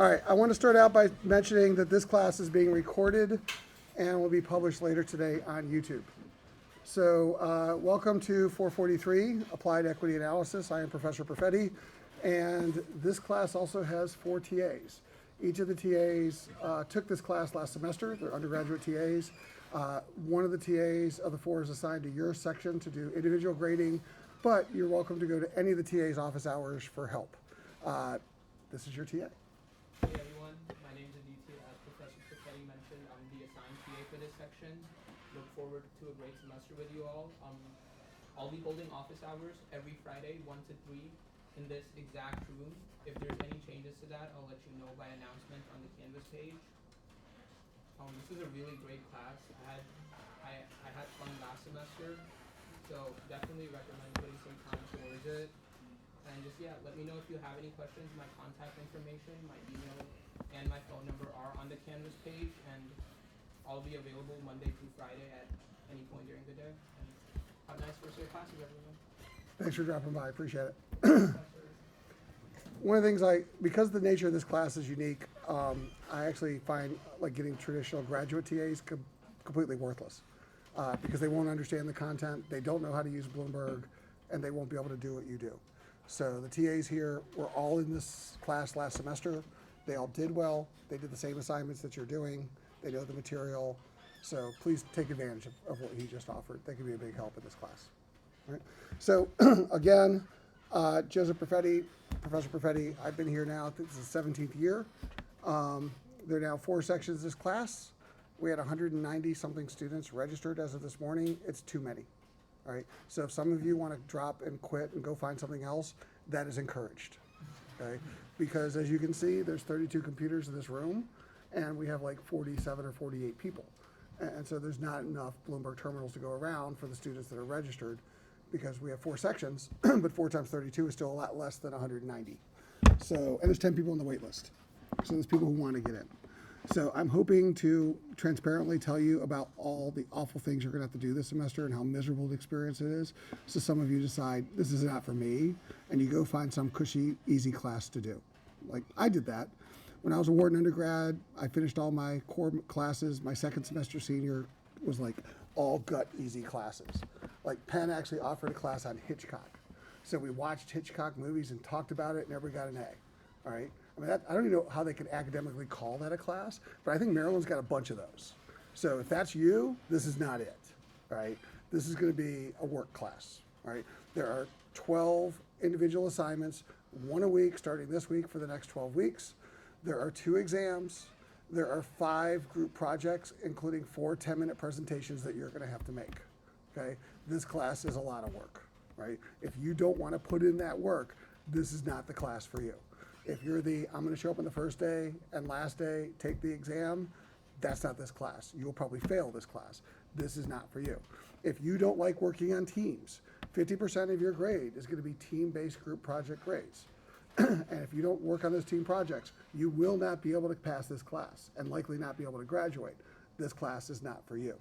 All right, I want to start out by mentioning that this class is being recorded and will be published later today on YouTube. So welcome to 443, Applied Equity Analysis. I am Professor Perfetti, and this class also has 4 TAs. Each of the TAs took this class last semester. They're undergraduate TAs. One of the TAs of the 4 is assigned to your section to do individual grading, but you're welcome to go to any of the TA's office hours for help. This is your TA. Hey everyone, my name is Aditya. As Professor Perfetti mentioned, I'm the assigned TA for this section. Look forward to a great semester with you all. I'll be holding office hours every Friday, 1 to 3, in this exact room. If there's any changes to that, I'll let you know by announcement on the Canvas page. This is a really great class. I had fun last semester, so definitely recommend putting some time towards it. And just, let me know if you have any questions. My contact information, my email, and my phone number are on the Canvas page, and I'll be available Monday through Friday at any point during the day. And have a nice first day of classes, everyone. Thanks for dropping by, appreciate it. One of the things because the nature of this class is unique, I actually find like getting traditional graduate TAs completely worthless because they won't understand the content, they don't know how to use Bloomberg, and they won't be able to do what you do. So the TAs here were all in this class last semester. They all did well. They did the same assignments that you're doing. They know the material. So please take advantage of what he just offered. They can be a big help in this class. All right. So again, Joseph Perfetti, Professor Perfetti, I've been here now, I think this is the 17th year. There are now 4 sections of this class. We had 190 something students registered as of this morning. It's too many. All right, so if some of you want to drop and quit and go find something else, that is encouraged, okay? Because as you can see, there's 32 computers in this room, and we have like 47 or 48 people. And so there's not enough Bloomberg terminals to go around for the students that are registered because we have 4 sections, but 4 times 32 is still a lot less than 190. So, and there's 10 people on the wait list. So there's people who want to get in. So I'm hoping to transparently tell you about all the awful things you're going to have to do this semester and how miserable the experience it is. So some of you decide this is not for me, and you go find some cushy, easy class to do. Like I did that. When I was a Wharton undergrad, I finished all my core classes. My second semester senior was like all gut easy classes. Like Penn actually offered a class on Hitchcock. So we watched Hitchcock movies and talked about it, and everybody got an A, all right? I mean, I don't even know how they could academically call that a class, but I think Maryland's got a bunch of those. So if that's you, this is not it, right? This is going to be a work class, right? There are 12 individual assignments, 1 a week starting this week for the next 12 weeks. There are 2 exams. There are 5 group projects, including 4 10-minute presentations that you're going to have to make, okay? This class is a lot of work, right? If you don't want to put in that work, this is not the class for you. If you're I'm going to show up on the first day and last day, take the exam, that's not this class. You'll probably fail this class. This is not for you. If you don't like working on teams, 50% of your grade is going to be team-based group project grades. And if you don't work on those team projects, you will not be able to pass this class and likely not be able to graduate. This class is not for you.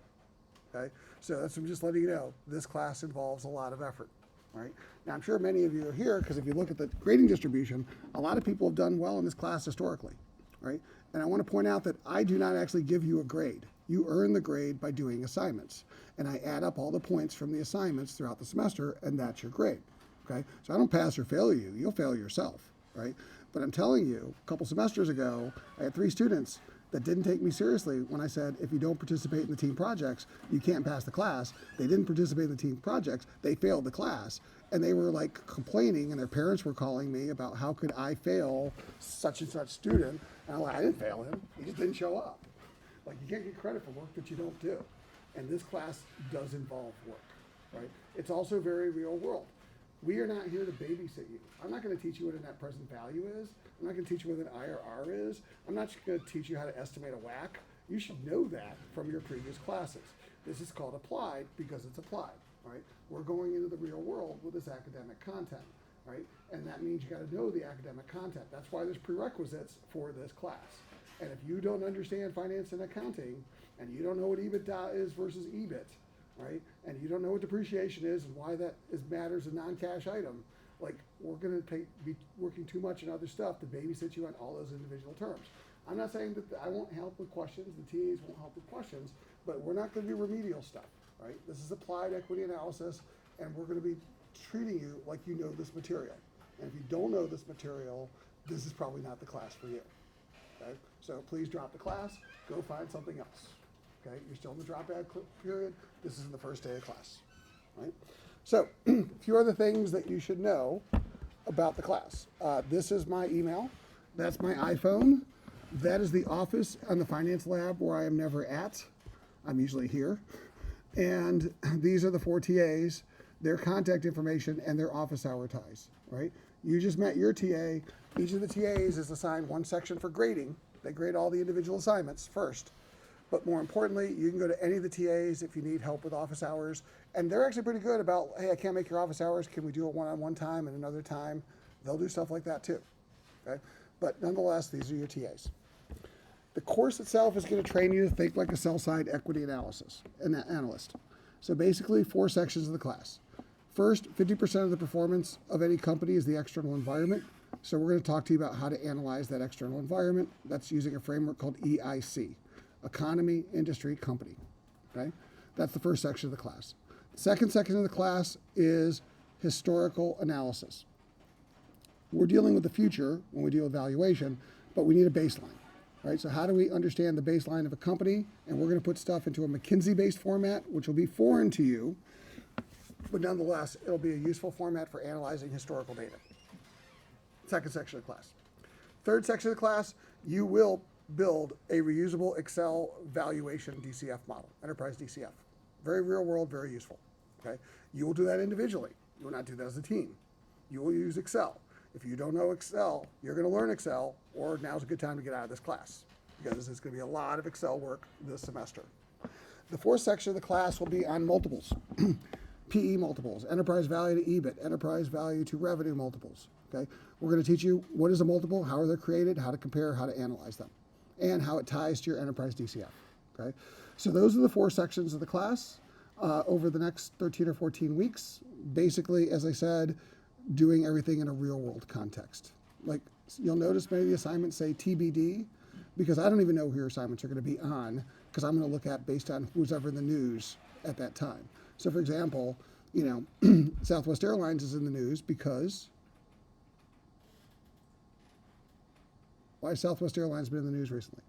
Okay? So I'm just letting you know, this class involves a lot of effort. Right? Now, I'm sure many of you are here because if you look at the grading distribution, a lot of people have done well in this class historically, right? And I want to point out that I do not actually give you a grade. You earn the grade by doing assignments. And I add up all the points from the assignments throughout the semester, and that's your grade, okay? So I don't pass or fail you. You'll fail yourself, right? But I'm telling you, a couple semesters ago, I had 3 students that didn't take me seriously when I said, if you don't participate in the team projects, you can't pass the class. They didn't participate in the team projects, they failed the class. And they were like complaining, and their parents were calling me about how could I fail such and such student. And I'm like, I didn't fail him, he just didn't show up. Like, you can't get credit for work that you don't do. And this class does involve work, right? It's also very real world. We are not here to babysit you. I'm not going to teach you what a net present value is. I'm not going to teach you what an IRR is. I'm not going to teach you how to estimate a WACC. You should know that from your previous classes. This is called applied because it's applied, right? We're going into the real world with this academic content, right? And that means you got to know the academic content. That's why there's prerequisites for this class. And if you don't understand finance and accounting, and you don't know what EBITDA is versus EBIT, right? And you don't know what depreciation is and why that matters a non-cash item, Like, we're gonna be working too much on other stuff to babysit you on all those individual terms. I'm not saying that I won't help with questions, the TAs won't help with questions, but we're not gonna do remedial stuff, right? This is applied equity analysis, and we're gonna be treating you like you know this material. And if you don't know this material, this is probably not the class for you, okay? So please drop the class, go find something else, okay? You're still in the drop-out period, this isn't the first day of class, right? So, a few other things that you should know about the class. This is my email. That's my iPhone. That is the office on the finance lab where I am never at. I'm usually here. And these are the 4 TAs, their contact information, and their office hour ties, right? You just met your TA. Each of the TAs is assigned one section for grading. They grade all the individual assignments first. But more importantly, you can go to any of the TAs if you need help with office hours. And they're actually pretty good about, hey, I can't make your office hours. Can we do it one-on-one time and another time? They'll do stuff like that too, okay? But nonetheless, these are your TAs. The course itself is going to train you to think like a sell-side equity analyst. So basically, 4 sections of the class. First, 50% of the performance of any company is the external environment. So we're going to talk to you about how to analyze that external environment. That's using a framework called EIC. Economy, industry, company, okay? That's the first section of the class. The second section of the class is historical analysis. We're dealing with the future when we deal with valuation, but we need a baseline, right? So how do we understand the baseline of a company? And we're gonna put stuff into a McKinsey-based format, which will be foreign to you, but nonetheless, it'll be a useful format for analyzing historical data. Second section of the class. Third section of the class, you will build a reusable Excel valuation DCF model, enterprise DCF. Very real world, very useful, okay? You will do that individually. You will not do that as a team. You will use Excel. If you don't know Excel, you're gonna learn Excel, or now's a good time to get out of this class, because there's gonna be a lot of Excel work this semester. The fourth section of the class will be on multiples. PE multiples, enterprise value to EBIT, enterprise value to revenue multiples, okay? We're gonna teach you what is a multiple, how are they created, how to compare, how to analyze them, and how it ties to your enterprise DCF, okay? So those are the 4 sections of the class over the next 13 or 14 weeks. Basically, as I said, doing everything in a real world context. Like, you'll notice many of the assignments say TBD, because I don't even know who your assignments are gonna be on, because I'm gonna look at based on who's ever in the news at that time. So for example, you know, Southwest Airlines is in the news because, why has Southwest Airlines been in the news recently?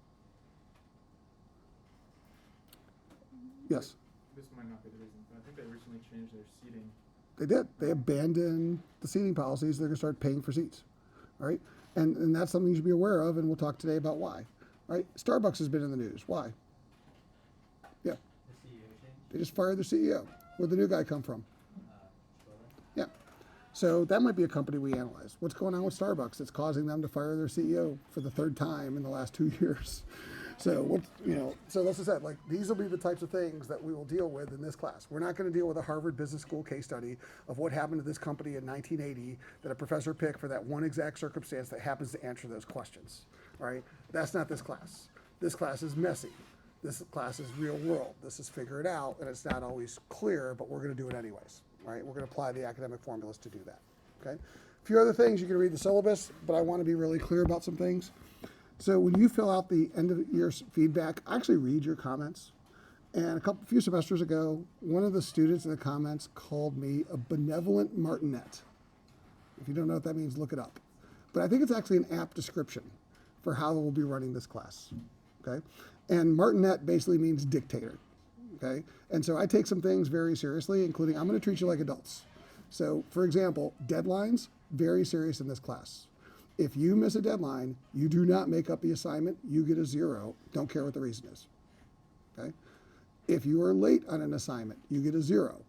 Yes. This might not be the reason, but I think they recently changed their seating. They did. They abandoned the seating policies. They're going to start paying for seats, right? And that's something you should be aware of, and we'll talk today about why, right? Starbucks has been in the news. Why? Yeah. The CEO change? They just fired their CEO. Where'd the new guy come from? Yeah. So that might be a company we analyze. What's going on with Starbucks that's causing them to fire their CEO for the 3rd time in the last 2 years? So what, you know, so as I said, like, these will be the types of things that we will deal with in this class. We're not going to deal with a Harvard Business School case study of what happened to this company in 1980 that a professor picked for that one exact circumstance that happens to answer those questions, right? That's not this class. This class is messy. This class is real world. This is figure it out, and it's not always clear, but we're going to do it anyways, right? We're going to apply the academic formulas to do that, okay? A few other things, you can read the syllabus, but I want to be really clear about some things. So when you fill out the end of year feedback, I actually read your comments. And a few semesters ago, one of the students in the comments called me a benevolent martinet. If you don't know what that means, look it up. But I think it's actually an apt description for how we'll be running this class, okay? And martinet basically means dictator, okay? And so I take some things very seriously, including I'm gonna treat you like adults. So for example, deadlines, very serious in this class. If you miss a deadline, you do not make up the assignment, you get a 0, don't care what the reason is, okay? If you are late on an assignment, you get a 0,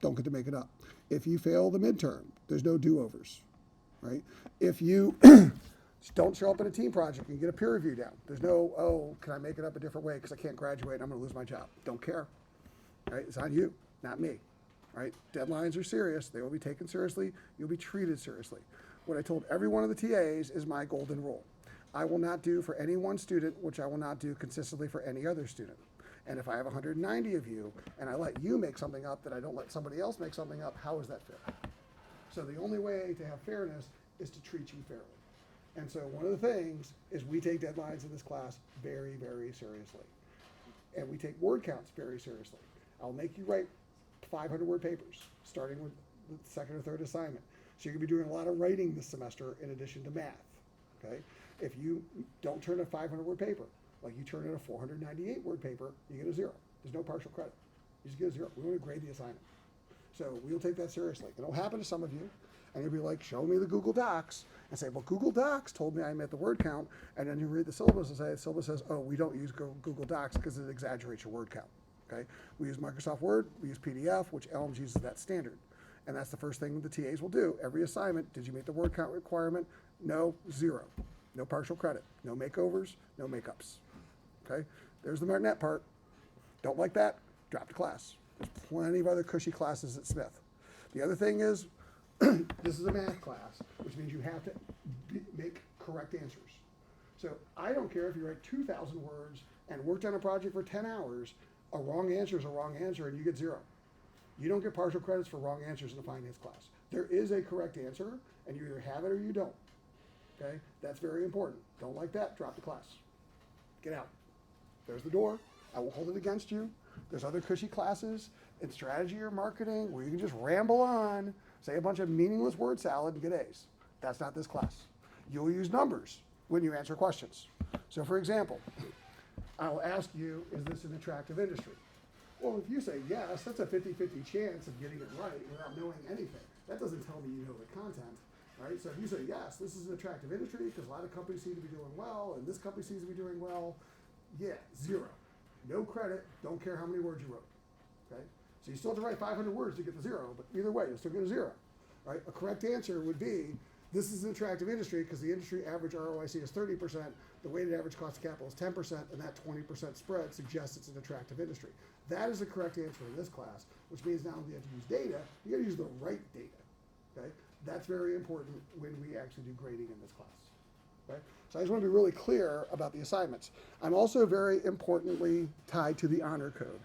don't get to make it up. If you fail the midterm, there's no do-overs, right? If you don't show up in a team project and get a peer review down, there's no, oh, can I make it up a different way because I can't graduate and I'm gonna lose my job. Don't care, right? It's on you, not me, right? Deadlines are serious, they will be taken seriously, you'll be treated seriously. What I told every one of the TAs is my golden rule. I will not do for any one student, which I will not do consistently for any other student. And if I have 190 of you, and I let you make something up that I don't let somebody else make something up, how is that fair? So the only way to have fairness is to treat you fairly. And so one of the things is we take deadlines in this class very, very seriously. And we take word counts very seriously. I'll make you write 500-word papers, starting with the second or third assignment. So you're gonna be doing a lot of writing this semester in addition to math, okay? If you don't turn a 500-word paper, like you turn in a 498-word paper, you get a 0. There's no partial credit. You just get a 0. We want to grade the assignment. So we'll take that seriously. It'll happen to some of you, and you'll be like, show me the Google Docs, and say, well, Google Docs told me I met the word count, and then you read the syllabus and say, the syllabus says, oh, we don't use Google Docs because it exaggerates your word count, okay? We use Microsoft Word, we use PDF, which ELMS uses that standard. And that's the first thing the TAs will do. Every assignment, did you meet the word count requirement? No, 0. No partial credit, no makeovers, no makeups, okay? There's the Martinet part. Don't like that? Drop the class. There's plenty of other cushy classes at Smith. The other thing is, this is a math class, which means you have to make correct answers. So I don't care if you write 2,000 words and worked on a project for 10 hours, a wrong answer is a wrong answer and you get 0. You don't get partial credits for wrong answers in a finance class. There is a correct answer, and you either have it or you don't. Okay? That's very important. Don't like that, drop the class. Get out. There's the door. I won't hold it against you. There's other cushy classes in strategy or marketing where you can just ramble on, say a bunch of meaningless word salad and get A's. That's not this class. You'll use numbers when you answer questions. So for example, I'll ask you, is this an attractive industry? Well, if you say yes, that's a 50-50 chance of getting it right without knowing anything. That doesn't tell me you know the content, right? So if you say yes, this is an attractive industry because a lot of companies seem to be doing well and this company seems to be doing well, yeah, 0. No credit, don't care how many words you wrote, okay? So you still have to write 500 words to get the 0, but either way, you'll still get a 0, right? A correct answer would be, this is an attractive industry because the industry average ROIC is 30%, the weighted average cost of capital is 10%, and that 20% spread suggests it's an attractive industry. That is the correct answer in this class, which means not only do you have to use data, you gotta use the right data, okay? That's very important when we actually do grading in this class, okay? So I just want to be really clear about the assignments. I'm also very importantly tied to the honor code.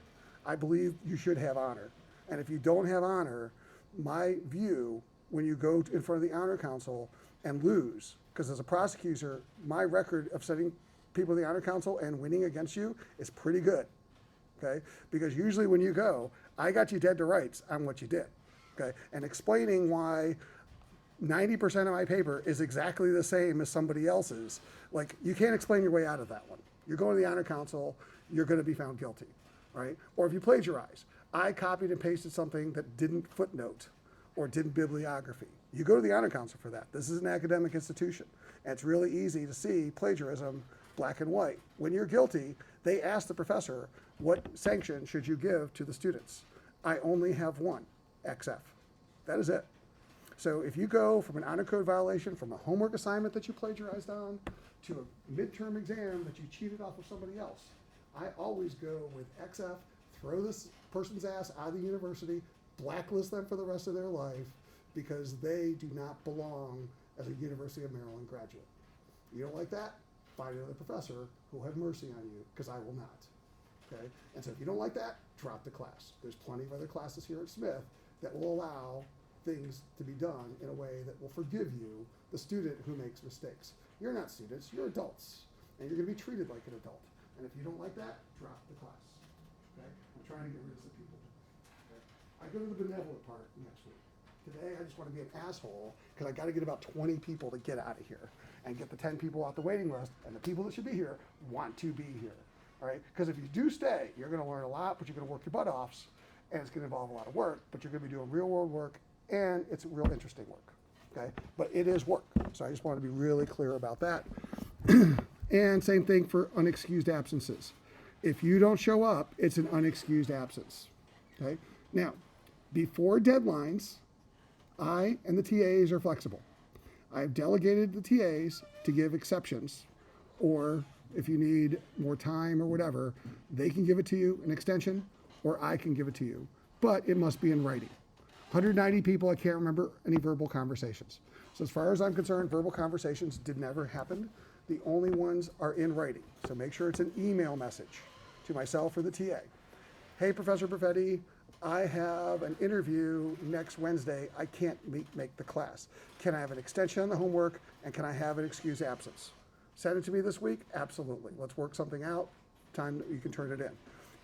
I believe you should have honor. And if you don't have honor, my view, when you go in front of the honor council and lose, because as a prosecutor, my record of sending people to the honor council and winning against you is pretty good, okay? Because usually when you go, I got you dead to rights on what you did, okay? And explaining why 90% of my paper is exactly the same as somebody else's, like, you can't explain your way out of that one. You're going to the honor council, you're gonna be found guilty, right? Or if you plagiarize, I copied and pasted something that didn't footnote or didn't bibliography. You go to the honor council for that. This is an academic institution. And it's really easy to see plagiarism black and white. When you're guilty, they ask the professor, what sanction should you give to the students? I only have one, XF. That is it. So if you go from an honor code violation, from a homework assignment that you plagiarized on, to a midterm exam that you cheated off of somebody else, I always go with XF, throw this person's ass out of the university, blacklist them for the rest of their life, because they do not belong as a University of Maryland graduate. You don't like that? Find another professor who will have mercy on you, because I will not. Okay? And so if you don't like that, drop the class. There's plenty of other classes here at Smith that will allow things to be done in a way that will forgive you, the student who makes mistakes. You're not students, you're adults, and you're gonna be treated like an adult. And if you don't like that, drop the class, okay? I'm trying to get rid of some people. Okay? I go to the benevolent part next week. Today, I just wanna be an asshole, because I gotta get about 20 people to get out of here and get the 10 people off the waiting list, and the people that should be here want to be here, all right? Because if you do stay, you're gonna learn a lot, but you're gonna work your butt off, and it's gonna involve a lot of work, but you're gonna be doing real world work, and it's real interesting work, okay? But it is work, so I just want to be really clear about that. And same thing for unexcused absences. If you don't show up, it's an unexcused absence, okay? Now, before deadlines, I and the TAs are flexible. I've delegated the TAs to give exceptions, or if you need more time or whatever, they can give it to you, an extension, or I can give it to you, but it must be in writing. 190 people, I can't remember any verbal conversations. So as far as I'm concerned, verbal conversations did never happen. The only ones are in writing. So make sure it's an email message to myself or the TA. Hey, Professor Perfetti, I have an interview next Wednesday. I can't make the class. Can I have an extension on the homework, and can I have an excused absence? Send it to me this week? Absolutely. Let's work something out. Time that you can turn it in.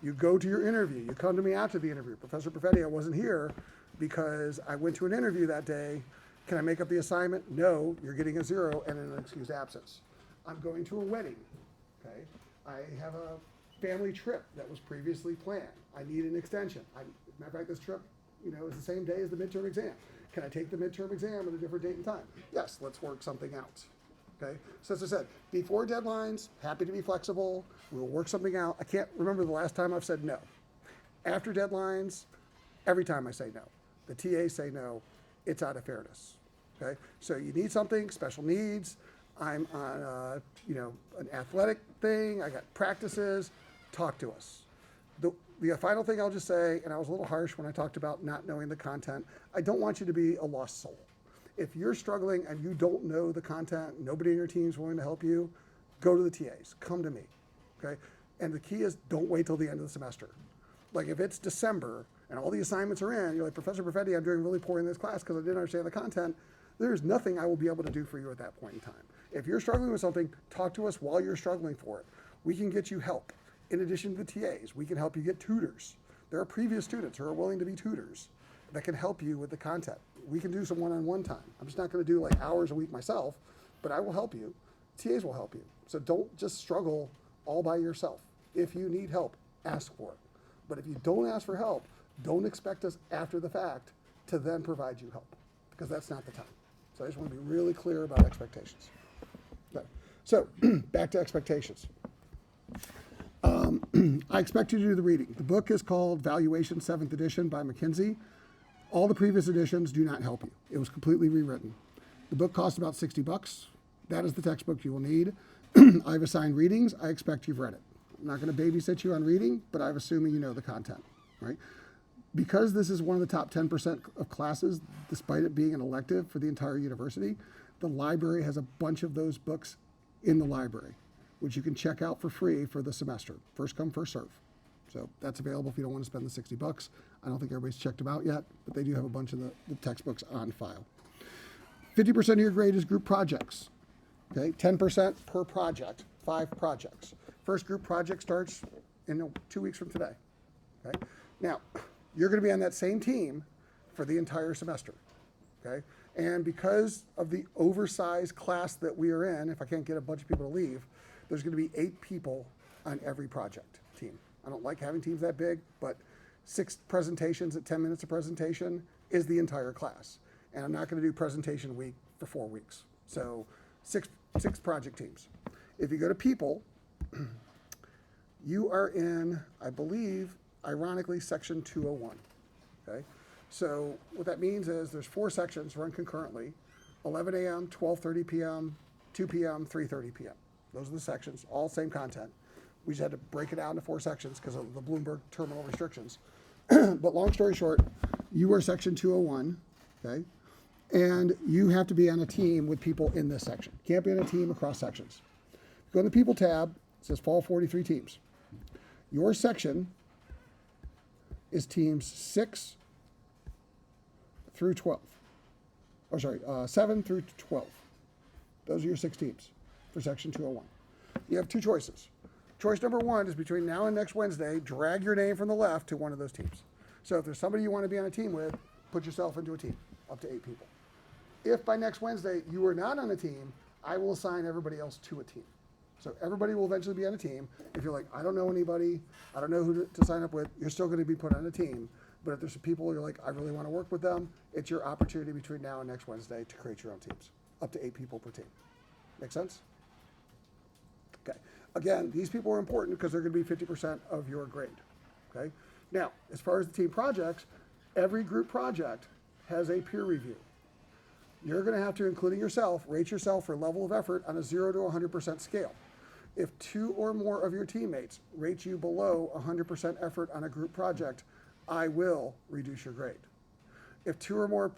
You go to your interview. You come to me after the interview. Professor Perfetti, I wasn't here because I went to an interview that day. Can I make up the assignment? No, you're getting a 0 and an excused absence. I'm going to a wedding, okay? I have a family trip that was previously planned. I need an extension. Matter of fact, this trip, is the same day as the midterm exam. Can I take the midterm exam at a different date and time? Yes, let's work something out, okay? So as I said, before deadlines, happy to be flexible. We'll work something out. I can't remember the last time I've said no. After deadlines, every time I say no. The TAs say no. It's out of fairness, okay? So you need something, special needs. I'm on, an athletic thing. I got practices. Talk to us. The final thing I'll just say, and I was a little harsh when I talked about not knowing the content, I don't want you to be a lost soul. If you're struggling and you don't know the content, nobody in your team is willing to help you, go to the TAs. Come to me, okay? And the key is don't wait till the end of the semester. Like if it's December and all the assignments are in, you're like, Professor Perfetti, I'm doing really poor in this class because I didn't understand the content. There's nothing I will be able to do for you at that point in time. If you're struggling with something, talk to us while you're struggling for it. We can get you help. In addition to the TAs, we can help you get tutors. There are previous students who are willing to be tutors that can help you with the content. We can do some one-on-one time. I'm just not going to do like hours a week myself, but I will help you. TAs will help you. So don't just struggle all by yourself. If you need help, ask for it. But if you don't ask for help, don't expect us after the fact to then provide you help, because that's not the time. So I just want to be really clear about expectations. Okay. So back to expectations. I expect you to do the reading. The book is called Valuation 7th Edition by McKinsey. All the previous editions do not help you. It was completely rewritten. The book costs about $60. That is the textbook you will need. I've assigned readings. I expect you've read it. I'm not going to babysit you on reading, but I'm assuming you know the content, right? Because this is one of the top 10% of classes, despite it being an elective for the entire university, the library has a bunch of those books in the library, which you can check out for free for the semester. First come, first serve. So that's available if you don't want to spend the $60. I don't think everybody's checked them out yet, but they do have a bunch of the textbooks on file. 50% of your grade is group projects. Okay, 10% per project, 5 projects. First group project starts in 2 weeks from today. Okay, now you're going to be on that same team for the entire semester. Okay, and because of the oversized class that we are in, if I can't get a bunch of people to leave, there's going to be 8 people on every project team. I don't like having teams that big, but 6 presentations at 10 minutes a presentation is the entire class. And I'm not going to do presentation week for 4 weeks. So six project teams. If you go to people, you are in, I believe, ironically, section 201. Okay? So what that means is there's 4 sections run concurrently, 11 a.m., 12:30 p.m., 2 p.m., 3:30 p.m. Those are the sections, all same content. We just had to break it out into 4 sections because of the Bloomberg terminal restrictions. But long story short, you are section 201, okay? And you have to be on a team with people in this section. Can't be on a team across sections. Go in the people tab, it says fall 43 teams. Your section is teams 6 through 12. Or sorry, 7 through 12. Those are your 6 teams for section 201. You have 2 choices. Choice number 1 is between now and next Wednesday, drag your name from the left to one of those teams. So if there's somebody you want to be on a team with, put yourself into a team, up to 8 people. If by next Wednesday you are not on a team, I will assign everybody else to a team. So everybody will eventually be on a team. If you're like, I don't know anybody, I don't know who to sign up with, you're still going to be put on a team. But if there's some people you're like, I really want to work with them, it's your opportunity between now and next Wednesday to create your own teams. Up to 8 people per team. Make sense? Okay. Again, these people are important because they're going to be 50% of your grade. Okay. Now, as far as the team projects, every group project has a peer review. You're going to have to, including yourself, rate yourself for level of effort on a 0 to 100% scale. If 2 or more of your teammates rate you below 100% effort on a group project, I will reduce your grade. If 2 or more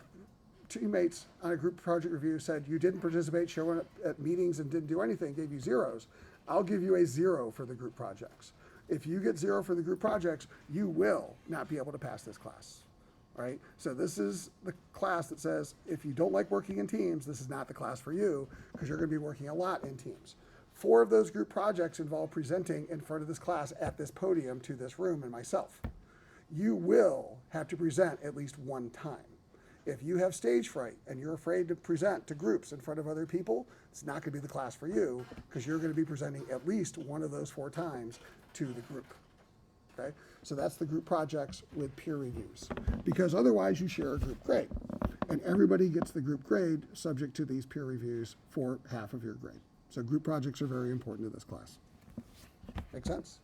teammates on a group project review said you didn't participate, showing up at meetings and didn't do anything, gave you zeros, I'll give you a 0 for the group projects. If you get 0 for the group projects, you will not be able to pass this class. Right? So this is the class that says, if you don't like working in teams, this is not the class for you, because you're going to be working a lot in teams. 4 of those group projects involve presenting in front of this class at this podium to this room and myself. You will have to present at least one time. If you have stage fright and you're afraid to present to groups in front of other people, it's not going to be the class for you, because you're going to be presenting at least one of those 4 times to the group. Okay? So that's the group projects with peer reviews, because otherwise you share a group grade, and everybody gets the group grade subject to these peer reviews for half of your grade. So group projects are very important to this class. Make sense?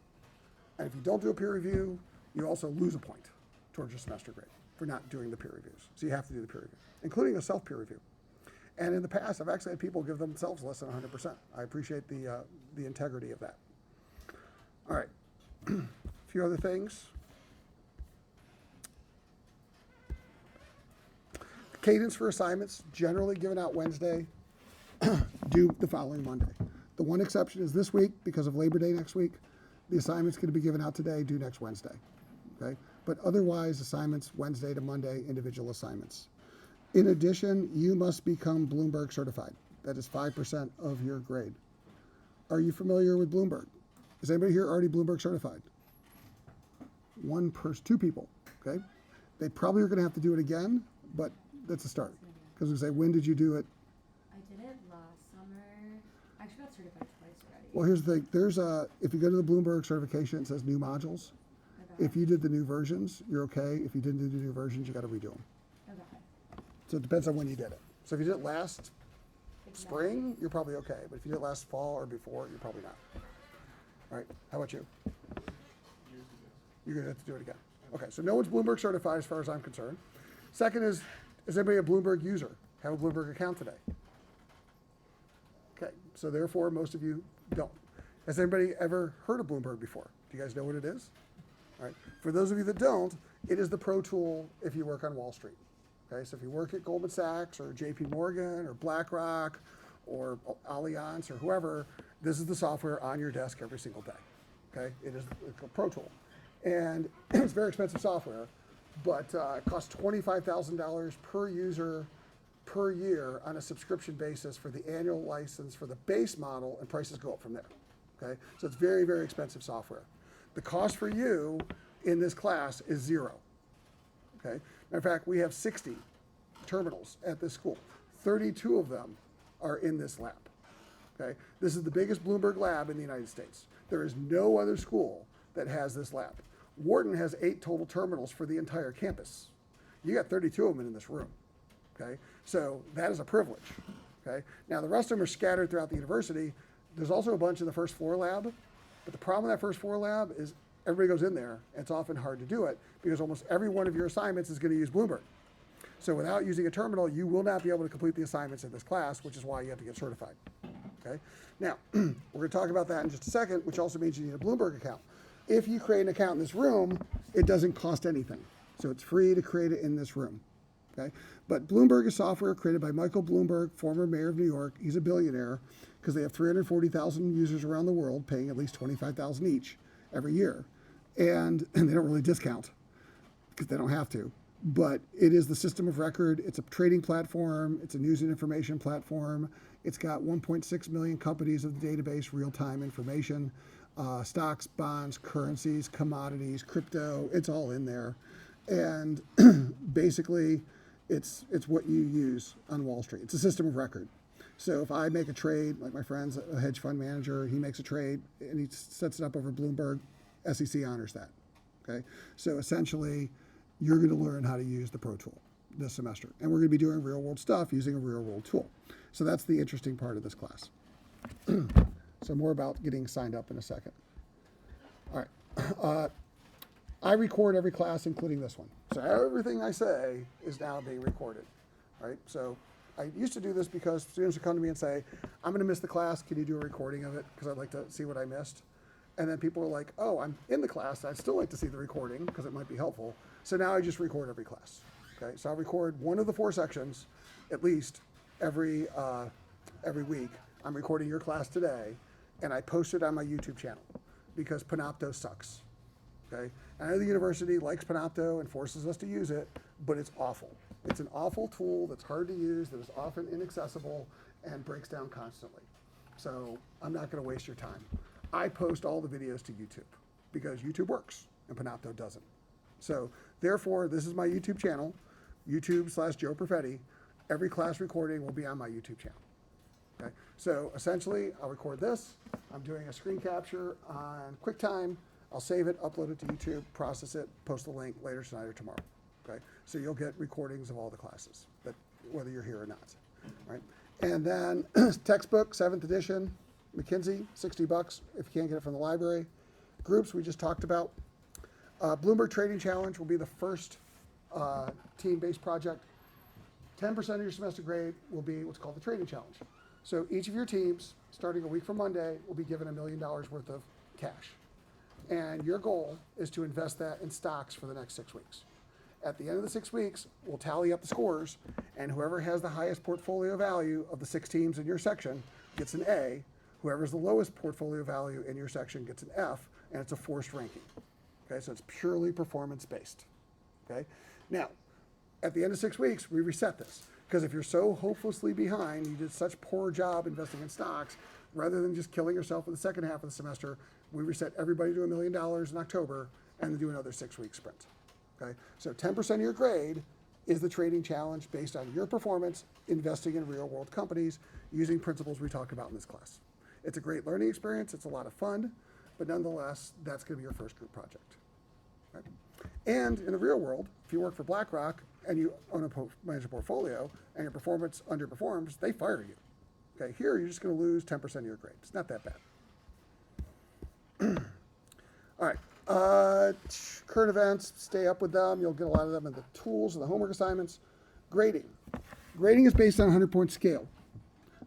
And if you don't do a peer review, you also lose a point towards your semester grade for not doing the peer reviews. So you have to do the peer review, including a self-peer review. And in the past, I've actually had people give themselves less than 100%. I appreciate the integrity of that. All right. A few other things. Cadence for assignments, generally given out Wednesday, due the following Monday. The one exception is this week, because of Labor Day next week. The assignment's going to be given out today, due next Wednesday. Okay? But otherwise, assignments Wednesday to Monday, individual assignments. In addition, you must become Bloomberg certified. That is 5% of your grade. Are you familiar with Bloomberg? Is anybody here already Bloomberg certified? 2 people, okay? They probably are going to have to do it again, but that's a start. Because we say, when did you do it? I did it last summer. I actually got certified twice already. Well, here's the thing. If you go to the Bloomberg certification, it says new modules. Okay. If you did the new versions, you're okay. If you didn't do the new versions, you got to redo them. Okay. So it depends on when you did it. So if you did it last It's spring, you're probably okay. But if you did it last fall or before, you're probably not. All right, how about you? You're going to have to do it again. Okay, so no one's Bloomberg certified as far as I'm concerned. Second is anybody a Bloomberg user? Have a Bloomberg account today? Okay, so therefore most of you don't. Has anybody ever heard of Bloomberg before? Do you guys know what it is? All right, for those of you that don't, it is the pro tool if you work on Wall Street. Okay, so if you work at Goldman Sachs or JP Morgan or BlackRock or Allianz or whoever, this is the software on your desk every single day. Okay, it's a pro tool. And it's very expensive software, but it costs $25,000 per user per year on a subscription basis for the annual license for the base model, and prices go up from there. Okay, so it's very, very expensive software. The cost for you in this class is 0. Okay, matter of fact, we have 60 terminals at this school. 32 of them are in this lab. Okay, this is the biggest Bloomberg lab in the United States. There is no other school that has this lab. Wharton has 8 total terminals for the entire campus. You got 32 of them in this room, okay? So that is a privilege, okay? Now the rest of them are scattered throughout the university. There's also a bunch in the first floor lab, but the problem with that first floor lab is everybody goes in there, and it's often hard to do it because almost every one of your assignments is gonna use Bloomberg. So without using a terminal, you will not be able to complete the assignments in this class, which is why you have to get certified, okay? Now, we're gonna talk about that in just a second, which also means you need a Bloomberg account. If you create an account in this room, it doesn't cost anything. So it's free to create it in this room, okay? But Bloomberg is software created by Michael Bloomberg, former mayor of New York. He's a billionaire because they have 340,000 users around the world paying at least $25,000 each every year. And they don't really discount because they don't have to. But it is the system of record. It's a trading platform. It's a news and information platform. It's got 1.6 million companies of the database, real-time information. Stocks, bonds, currencies, commodities, crypto, it's all in there. And basically, it's what you use on Wall Street. It's a system of record. So if I make a trade, like my friend's a hedge fund manager, he makes a trade and he sets it up over Bloomberg, SEC honors that, okay? So essentially, you're gonna learn how to use the Pro Tool this semester. And we're gonna be doing real world stuff using a real world tool. So that's the interesting part of this class. So more about getting signed up in a second. All right. I record every class, including this one. So everything I say is now being recorded. All right. So I used to do this because students would come to me and say, I'm going to miss the class. Can you do a recording of it? Because I'd like to see what I missed. And then people were like, oh, I'm in the class. I'd still like to see the recording because it might be helpful. So now I just record every class. Okay. So I'll record one of the 4 sections at least every week. I'm recording your class today. And I post it on my YouTube channel. because Panopto sucks. Okay? I know the university likes Panopto and forces us to use it, but it's awful. It's an awful tool that's hard to use, that is often inaccessible, and breaks down constantly. So I'm not going to waste your time. I post all the videos to YouTube because YouTube works and Panopto doesn't. So therefore, this is my YouTube channel, YouTube/Joe Perfetti. Every class recording will be on my YouTube channel. Okay? So essentially, I'll record this. I'm doing a screen capture on QuickTime. I'll save it, upload it to YouTube, process it, post the link later tonight or tomorrow. Okay? So you'll get recordings of all the classes, whether you're here or not. Right? And then textbook, 7th edition, McKinsey, $60 if you can't get it from the library. Groups we just talked about. Bloomberg Trading Challenge will be the first team-based project. 10% of your semester grade will be what's called the Trading Challenge. So each of your teams, starting a week from Monday, will be given $1 million worth of cash. And your goal is to invest that in stocks for the next 6 weeks. At the end of the 6 weeks, we'll tally up the scores, and whoever has the highest portfolio value of the 6 teams in your section gets an A. Whoever's the lowest portfolio value in your section gets an F, and it's a forced ranking. Okay, so it's purely performance-based. Okay, now, at the end of 6 weeks, we reset this. Because if you're so hopelessly behind, you did such poor job investing in stocks, rather than just killing yourself in the second half of the semester, we reset everybody to $1 million in October and then do another 6-week sprint. Okay? So 10% of your grade is the trading challenge based on your performance investing in real world companies using principles we talk about in this class. It's a great learning experience. It's a lot of fun, but nonetheless, that's going to be your first group project. Right? And in the real world, if you work for BlackRock and you own a manage a portfolio and your performance underperforms, they fire you. Okay, here you're just going to lose 10% of your grade. It's not that bad. All right, current events, stay up with them. You'll get a lot of them in the tools and the homework assignments. Grading. Grading is based on a 100-point scale.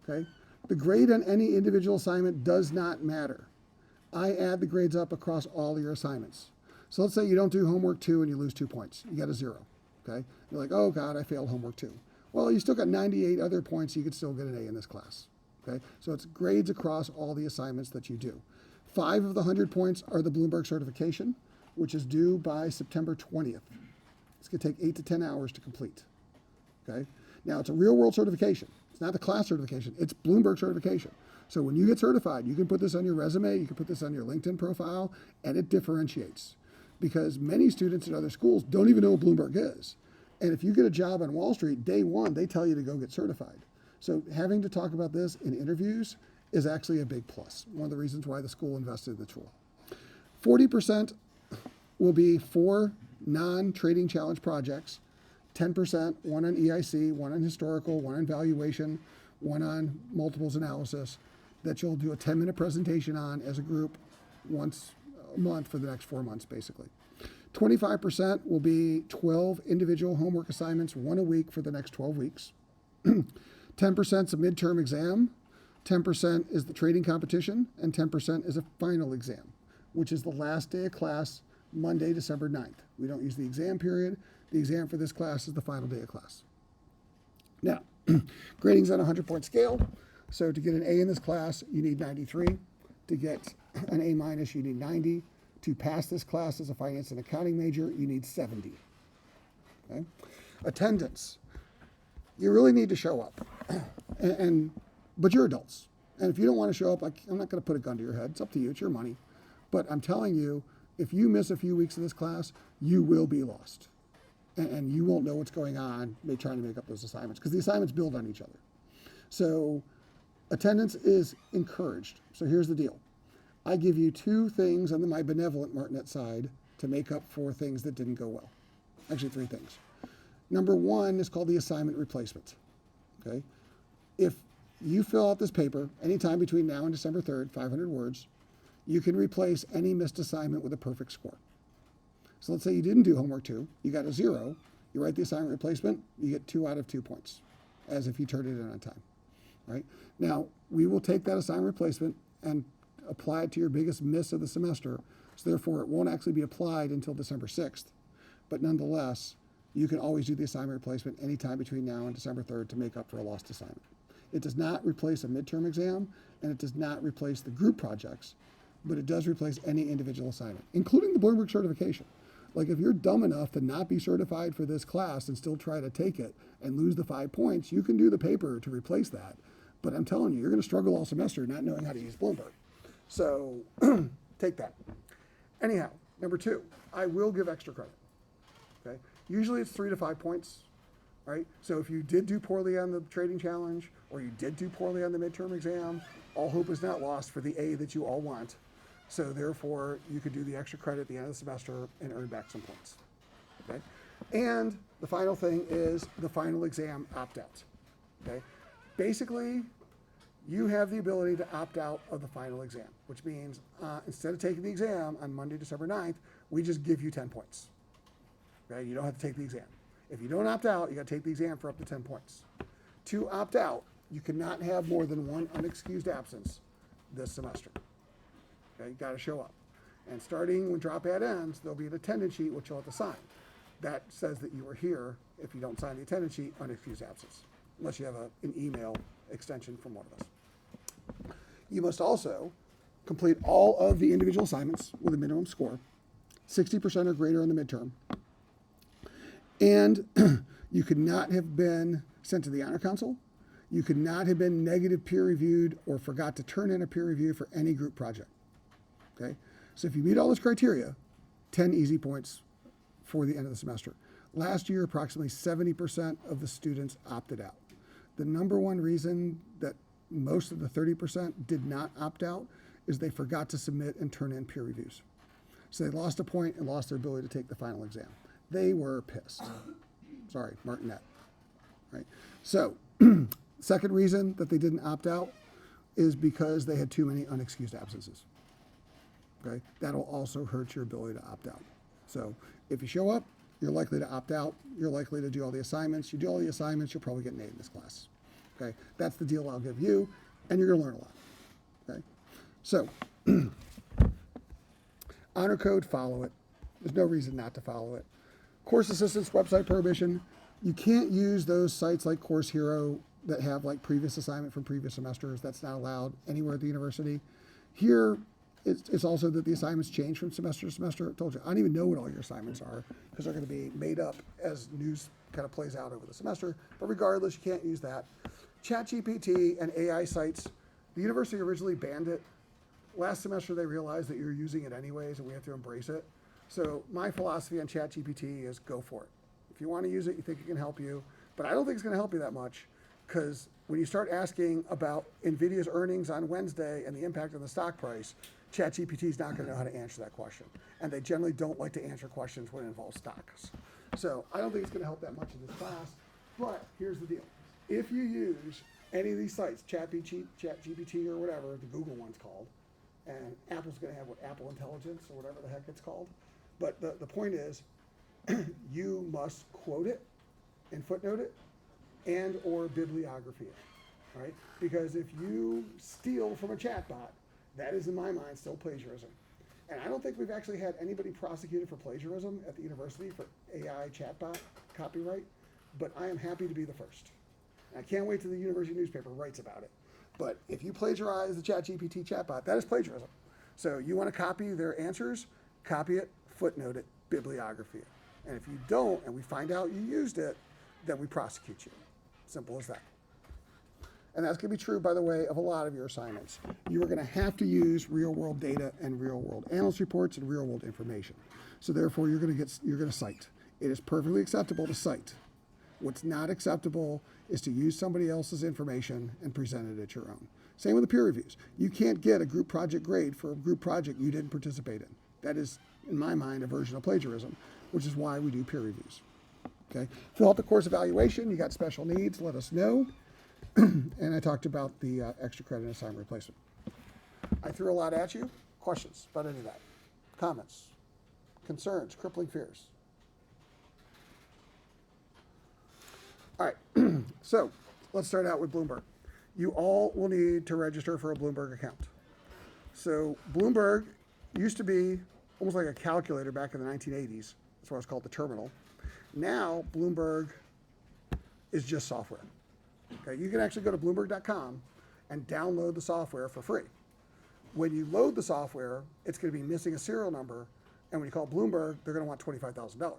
Okay, the grade on any individual assignment does not matter. I add the grades up across all your assignments. So let's say you don't do homework 2 and you lose 2 points. You got a 0. Okay, you're like, oh God, I failed homework 2. Well, you still got 98 other points. So you could still get an A in this class. Okay, so it's grades across all the assignments that you do. 5 of the 100 points are the Bloomberg certification, which is due by September 20th. It's going to take 8 to 10 hours to complete. Okay, now it's a real world certification. It's not the class certification. It's Bloomberg certification. So when you get certified, you can put this on your resume, you can put this on your LinkedIn profile, and it differentiates. Because many students at other schools don't even know what Bloomberg is. And if you get a job on Wall Street, day one, they tell you to go get certified. So having to talk about this in interviews is actually a big plus. One of the reasons why the school invested in the tool. 40% will be 4 non-trading challenge projects. 10%, one on EIC, one on historical, one on valuation, one on multiples analysis, that you'll do a 10-minute presentation on as a group once a month for the next 4 months, basically. 25% will be 12 individual homework assignments, 1 a week for the next 12 weeks. 10% is a midterm exam, 10% is the trading competition, and 10% is a final exam, which is the last day of class, Monday, December 9th. We don't use the exam period. The exam for this class is the final day of class. Now, grading's on a 100-point scale. So to get an A in this class, you need 93. To get an A minus, you need 90. To pass this class as a finance and accounting major, you need 70. Okay? Attendance. You really need to show up. But you're adults. And if you don't want to show up, I'm not going to put a gun to your head. It's up to you. It's your money. But I'm telling you, if you miss a few weeks of this class, you will be lost. And you won't know what's going on trying to make up those assignments because the assignments build on each other. So attendance is encouraged. So here's the deal. I give you 2 things on my benevolent Martinet side to make up for things that didn't go well. Actually, 3 things. Number 1 is called the assignment replacement. Okay? If you fill out this paper anytime between now and December 3rd, 500 words, you can replace any missed assignment with a perfect score. So let's say you didn't do homework 2, you got a 0, you write the assignment replacement, you get 2 out of 2 points, as if you turned it in on time. Right? Now, we will take that assignment replacement and apply it to your biggest miss of the semester, so therefore it won't actually be applied until December 6th. But nonetheless, you can always do the assignment replacement anytime between now and December 3rd to make up for a lost assignment. It does not replace a midterm exam, and it does not replace the group projects, but it does replace any individual assignment, including the Bloomberg certification. Like if you're dumb enough to not be certified for this class and still try to take it and lose the 5 points, you can do the paper to replace that. But I'm telling you, you're going to struggle all semester not knowing how to use Bloomberg. So take that. Anyhow, number 2, I will give extra credit. Okay? Usually it's 3 to 5 points, right? So if you did do poorly on the trading challenge or you did do poorly on the midterm exam, all hope is not lost for the A that you all want. So therefore, you could do the extra credit at the end of the semester and earn back some points. Okay? And the final thing is the final exam opt-out. Okay? Basically, you have the ability to opt out of the final exam, which means instead of taking the exam on Monday, December 9th, we just give you 10 points. Okay? You don't have to take the exam. If you don't opt out, you got to take the exam for up to 10 points. To opt out, you cannot have more than 1 unexcused absence this semester. Okay? You got to show up. And starting when drop ad ends, there'll be an attendance sheet which you'll have to sign. That says that you were here. If you don't sign the attendance sheet, unexcused absence, unless you have an email extension from one of us. You must also complete all of the individual assignments with a minimum score, 60% or greater on the midterm. And you could not have been sent to the Honor Council. You could not have been negative peer reviewed or forgot to turn in a peer review for any group project. Okay? So if you meet all those criteria, 10 easy points for the end of the semester. Last year, approximately 70% of the students opted out. The number one reason that most of the 30% did not opt out is they forgot to submit and turn in peer reviews. So they lost a point and lost their ability to take the final exam. They were pissed. Sorry, Martinet. Right? So, second reason that they didn't opt out is because they had too many unexcused absences. Okay? That'll also hurt your ability to opt out. So, if you show up, you're likely to opt out. You're likely to do all the assignments. You do all the assignments, you'll probably get an A in this class. Okay? That's the deal I'll give you, and you're going to learn a lot. Okay? So, honor code, follow it. There's no reason not to follow it. Course assistance, website prohibition. You can't use those sites like Course Hero that have like previous assignment from previous semesters. That's not allowed anywhere at the university. Here, it's also that the assignments change from semester to semester. I told you, I don't even know what all your assignments are because they're going to be made up as news kind of plays out over the semester. But regardless, you can't use that. ChatGPT and AI sites, the university originally banned it. Last semester, they realized that you're using it anyways and we have to embrace it. So my philosophy on ChatGPT is go for it. If you want to use it, you think it can help you, but I don't think it's going to help you that much because when you start asking about NVIDIA's earnings on Wednesday and the impact on the stock price, ChatGPT is not going to know how to answer that question. And they generally don't like to answer questions when it involves stocks. So I don't think it's going to help that much in this class, but here's the deal. If you use any of these sites, ChatGPT or whatever, the Google one's called, and Apple's going to have what, Apple Intelligence or whatever the heck it's called. But the point is, you must quote it and footnote it and or bibliography it, right? Because if you steal from a chatbot, that is in my mind still plagiarism. And I don't think we've actually had anybody prosecuted for plagiarism at the university for AI chatbot copyright, but I am happy to be the first. And I can't wait till the university newspaper writes about it. But if you plagiarize the ChatGPT chatbot, that is plagiarism. So you want to copy their answers, copy it, footnote it, bibliography it. And if you don't, and we find out you used it, then we prosecute you. Simple as that. And that's going to be true, by the way, of a lot of your assignments. You are going to have to use real-world data and real-world analyst reports and real-world information. So therefore, you're going to cite. It is perfectly acceptable to cite. What's not acceptable is to use somebody else's information and present it at your own. Same with the peer reviews. You can't get a group project grade for a group project you didn't participate in. That is, in my mind, a version of plagiarism, which is why we do peer reviews. Okay? Fill out the course evaluation. You got special needs, let us know. And I talked about the extra credit and assignment replacement. I threw a lot at you. Questions about any of that? Comments? Concerns? Crippling fears? All right, so let's start out with Bloomberg. You all will need to register for a Bloomberg account. So Bloomberg used to be almost like a calculator back in the 1980s. That's why it's called the terminal. Now Bloomberg is just software. Okay, you can actually go to Bloomberg.com and download the software for free. When you load the software, it's going to be missing a serial number, and when you call Bloomberg, they're going to want $25,000.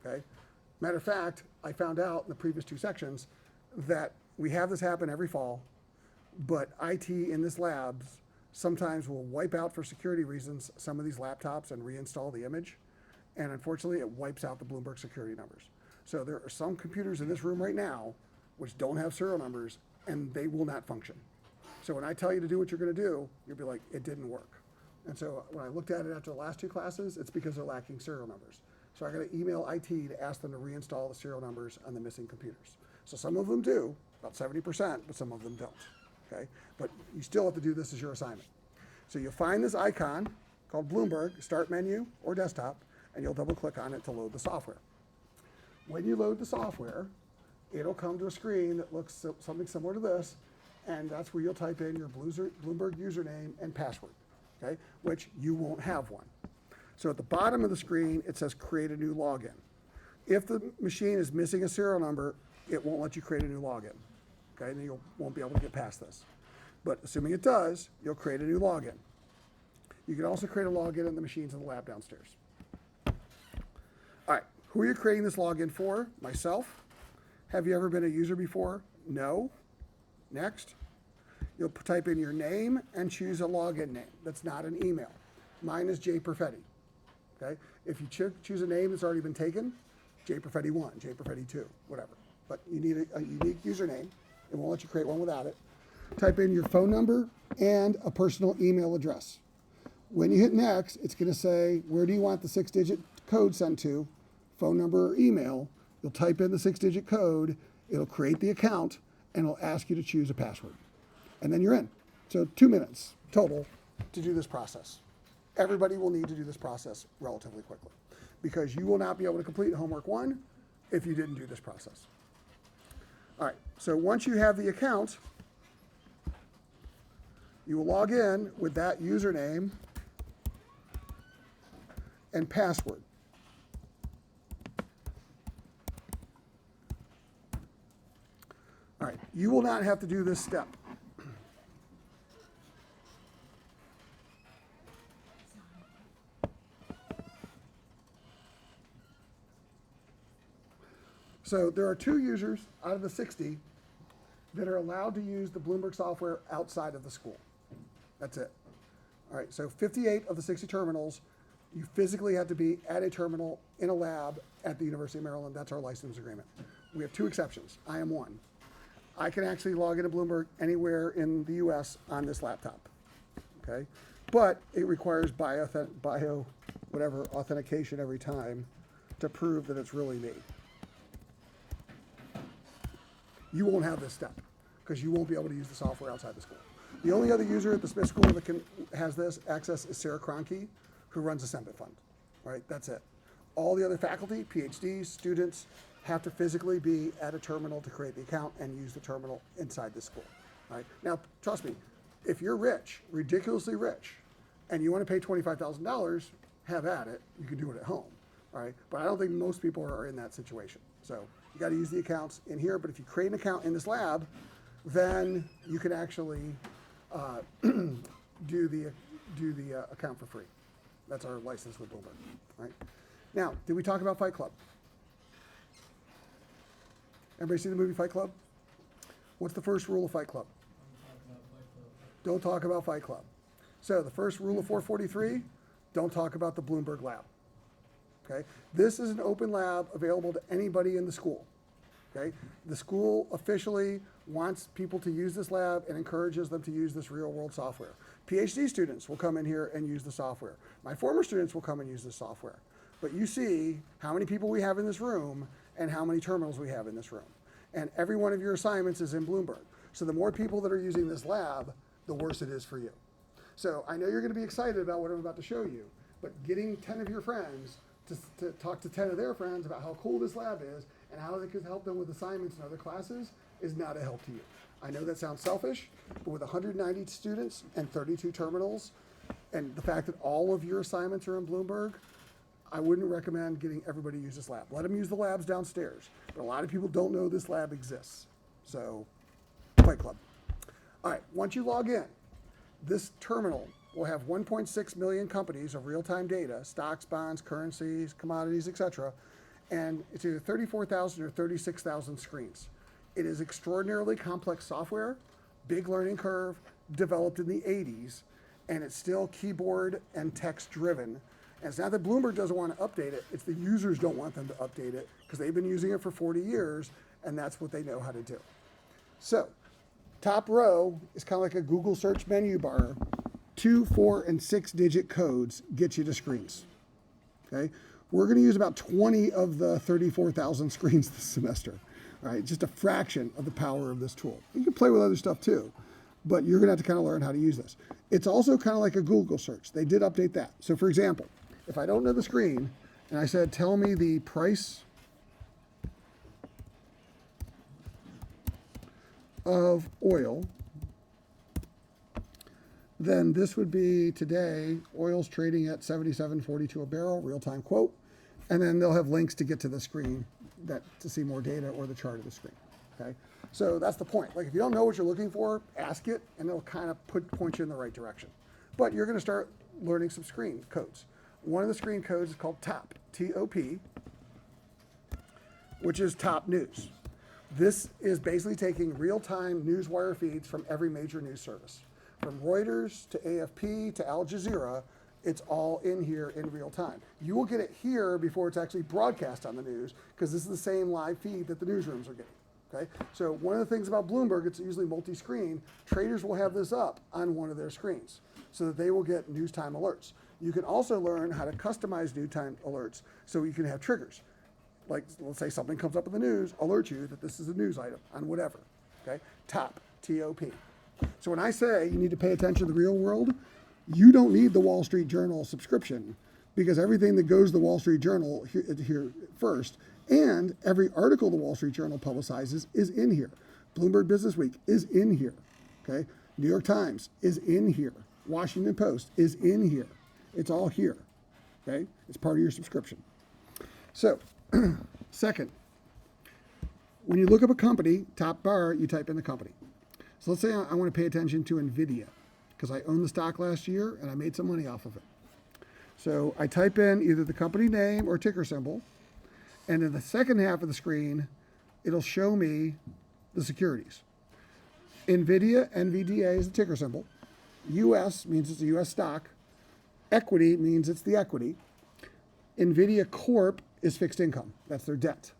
Okay? Matter of fact, I found out in the previous 2 sections that we have this happen every fall, but IT in this labs sometimes will wipe out for security reasons some of these laptops and reinstall the image, and unfortunately it wipes out the Bloomberg security numbers. So there are some computers in this room right now which don't have serial numbers, and they will not function. So when I tell you to do what you're going to do, you'll be like, it didn't work. And so when I looked at it after the last 2 classes, it's because they're lacking serial numbers. So I got to email IT to ask them to reinstall the serial numbers on the missing computers. So some of them do, about 70%, but some of them don't. Okay? But you still have to do this as your assignment. So you'll find this icon called Bloomberg, Start Menu or Desktop, and you'll double click on it to load the software. When you load the software, it'll come to a screen that looks something similar to this, and that's where you'll type in your Bloomberg username and password, okay, which you won't have one. So at the bottom of the screen, it says create a new login. If the machine is missing a serial number, it won't let you create a new login, okay, and you won't be able to get past this. But assuming it does, you'll create a new login. You can also create a login in the machines in the lab downstairs. All right, who are you creating this login for? Myself. Have you ever been a user before? No. Next. You'll type in your name and choose a login name that's not an email. Mine is J Perfetti. Okay? If you choose a name that's already been taken, J Perfetti 1, J Perfetti 2, whatever. But you need a unique username. It won't let you create one without it. Type in your phone number and a personal email address. When you hit next, it's going to say, where do you want the 6-digit code sent to? Phone number or email. You'll type in the 6-digit code. It'll create the account, and it'll ask you to choose a password. And then you're in. So 2 minutes total to do this process. Everybody will need to do this process relatively quickly because you will not be able to complete homework 1 if you didn't do this process. All right, so once you have the account, you will log in with that username and password. All right, you will not have to do this step. So there are 2 users out of the 60 that are allowed to use the Bloomberg software outside of the school. That's it. All right, so 58 of the 60 terminals, you physically have to be at a terminal in a lab at the University of Maryland. That's our license agreement. We have 2 exceptions. I am one. I can actually log into Bloomberg anywhere in the US on this laptop, okay? But it requires authentication every time to prove that it's really me. You won't have this step because you won't be able to use the software outside the school. The only other user at the Smith School that has this access is Sarah Cronke, who runs the Sembit Fund, right? That's it. All the other faculty, PhDs, students, have to physically be at a terminal to create the account and use the terminal inside the school, right? Now, trust me, if you're rich, ridiculously rich, and you want to pay $25,000, have at it. You can do it at home, all right? But I don't think most people are in that situation. So you got to use the accounts in here, but if you create an account in this lab, then you can actually do the account for free. That's our license with Bloomberg, right? Now, did we talk about Fight Club? Everybody see the movie Fight Club? What's the first rule of Fight Club? Don't talk about Fight Club. So the first rule of 443, don't talk about the Bloomberg lab. Okay? This is an open lab available to anybody in the school. Okay? The school officially wants people to use this lab and encourages them to use this real world software. PhD students will come in here and use the software. My former students will come and use this software. But you see how many people we have in this room and how many terminals we have in this room. And every one of your assignments is in Bloomberg. So the more people that are using this lab, the worse it is for you. So I know you're going to be excited about what I'm about to show you, but getting 10 of your friends to talk to 10 of their friends about how cool this lab is and how it could help them with assignments and other classes is not a help to you. I know that sounds selfish, but with 190 students and 32 terminals, and the fact that all of your assignments are in Bloomberg, I wouldn't recommend getting everybody to use this lab. Let them use the labs downstairs, but a lot of people don't know this lab exists. So, Fight Club. All right, once you log in, This terminal will have 1.6 million companies of real-time data, stocks, bonds, currencies, commodities, etc., and it's either 34,000 or 36,000 screens. It is extraordinarily complex software, big learning curve, developed in the 80s, and it's still keyboard and text driven. And it's not that Bloomberg doesn't want to update it, it's the users don't want them to update it because they've been using it for 40 years and that's what they know how to do. So, top row is kind of like a Google search menu bar. 2, 4, and 6-digit codes get you to screens. Okay? We're going to use about 20 of the 34,000 screens this semester. All right? Just a fraction of the power of this tool. You can play with other stuff too, but you're going to have to kind of learn how to use this. It's also kind of like a Google search. They did update that. So for example, if I don't know the screen and I said, tell me the price of oil, then this would be today, oil's trading at 77.42 a barrel, real-time quote, and then they'll have links to get to the screen to see more data or the chart of the screen, okay? So that's the point. Like if you don't know what you're looking for, ask it, and it'll kind of point you in the right direction. But you're gonna start learning some screen codes. One of the screen codes is called TOP, T-O-P, which is top news. This is basically taking real-time newswire feeds from every major news service. From Reuters to AFP to Al Jazeera, it's all in here in real time. You will get it here before it's actually broadcast on the news because this is the same live feed that the newsrooms are getting. Okay? So one of the things about Bloomberg, it's usually multi-screen. Traders will have this up on one of their screens so that they will get news time alerts. You can also learn how to customize news time alerts so you can have triggers. Like let's say something comes up in the news, alert you that this is a news item on whatever. Okay? TOP, T-O-P. So when I say you need to pay attention to the real world, you don't need the Wall Street Journal subscription because everything that goes to the Wall Street Journal here first, and every article the Wall Street Journal publicizes is in here. Bloomberg Business Week is in here. Okay? New York Times is in here. Washington Post is in here. It's all here. Okay? It's part of your subscription. So, second, when you look up a company, top bar, you type in the company. So let's say I want to pay attention to NVDA because I owned the stock last year and I made some money off of it. So I type in either the company name or ticker symbol, and in the second half of the screen, it'll show me the securities. NVIDIA, NVDA is the ticker symbol. US means it's a US stock. Equity means it's the equity. NVIDIA Corp is fixed income. That's their debt.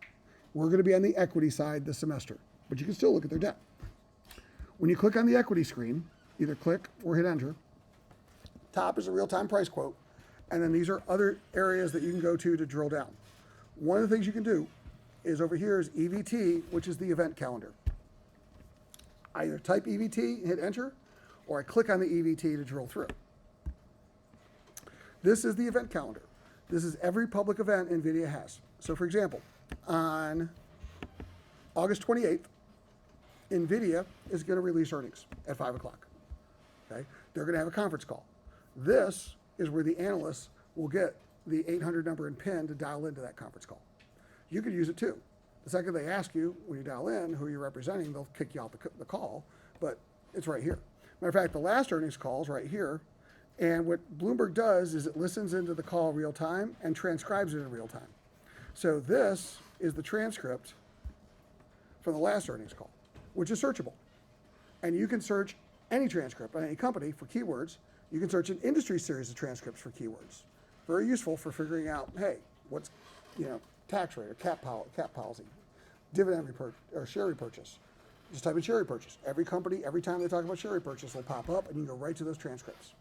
We're going to be on the equity side this semester, but you can still look at their debt. When you click on the equity screen, either click or hit enter. Top is a real-time price quote, and then these are other areas that you can go to drill down. One of the things you can do is over here is EVT, which is the event calendar. I either type EVT and hit enter, or I click on the EVT to drill through. This is the event calendar. This is every public event NVIDIA has. So for example, on August 28th, NVIDIA is going to release earnings at 5 o'clock. Okay? They're going to have a conference call. This is where the analysts will get the 800 number and PIN to dial into that conference call. You could use it too. The second they ask you, when you dial in, who you're representing, they'll kick you out the call, but it's right here. Matter of fact, the last earnings call is right here, and what Bloomberg does is it listens into the call real time and transcribes it in real time. So this is the transcript from the last earnings call, which is searchable. And you can search any transcript on any company for keywords. You can search an industry series of transcripts for keywords. Very useful for figuring out, hey, what's tax rate or cap policy, dividend or share repurchase. Just type in share repurchase. Every company, every time they talk about share repurchase, will pop up and you can go right to those transcripts.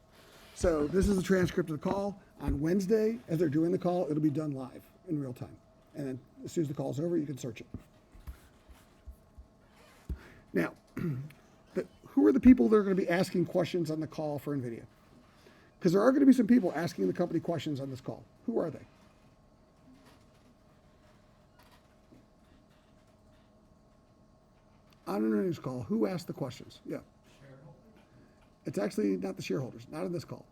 So this is the transcript of the call. On Wednesday, as they're doing the call, it'll be done live in real time. And then as soon as the call's over, you can search it. Now, who are the people that are going to be asking questions on the call for NVIDIA? Because there are going to be some people asking the company questions on this call. Who are they? On an earnings call, who asked the questions? Yeah. Shareholders? It's actually not the shareholders, not in this call.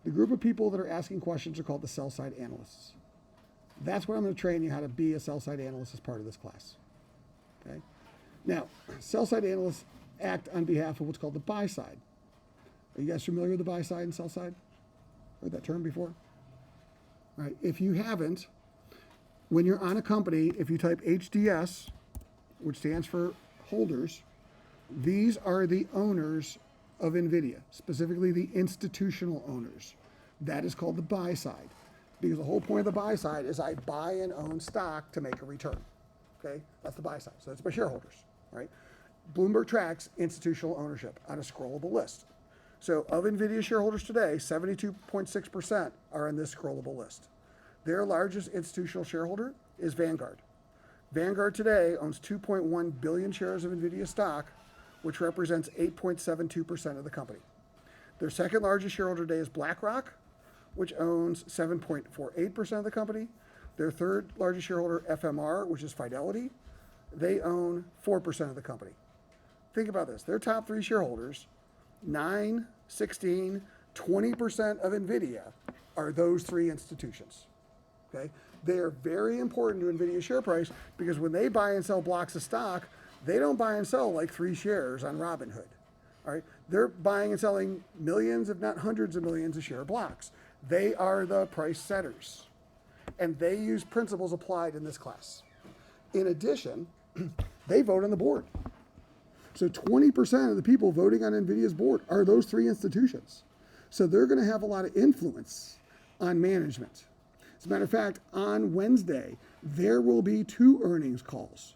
The group of people that are asking questions are called the sell-side analysts. That's what I'm going to train you how to be a sell-side analyst as part of this class. Okay? Now, sell-side analysts act on behalf of what's called the buy side. Are you guys familiar with the buy side and sell side? Heard that term before? All right. If you haven't, when you're on a company, if you type HDS, which stands for holders, these are the owners of NVIDIA, specifically the institutional owners. That is called the buy side. Because the whole point of the buy side is I buy and own stock to make a return. Okay? That's the buy side. So that's my shareholders, right? Bloomberg tracks institutional ownership on a scrollable list. So of NVIDIA shareholders today, 72.6% are in this scrollable list. Their largest institutional shareholder is Vanguard. Vanguard today owns 2.1 billion shares of NVIDIA stock, which represents 8.72% of the company. Their second largest shareholder today is BlackRock, which owns 7.48% of the company. Their third largest shareholder, FMR, which is Fidelity, they own 4% of the company. Think about this. Their top three shareholders, 9, 16, 20% of NVIDIA are those three institutions. Okay? They are very important to NVIDIA's share price because when they buy and sell blocks of stock, they don't buy and sell like 3 shares on Robinhood. All right? They're buying and selling millions, if not hundreds of millions of share blocks. They are the price setters. And they use principles applied in this class. In addition, they vote on the board. So 20% of the people voting on NVIDIA's board are those three institutions. So they're going to have a lot of influence on management. As a matter of fact, on Wednesday, there will be 2 earnings calls.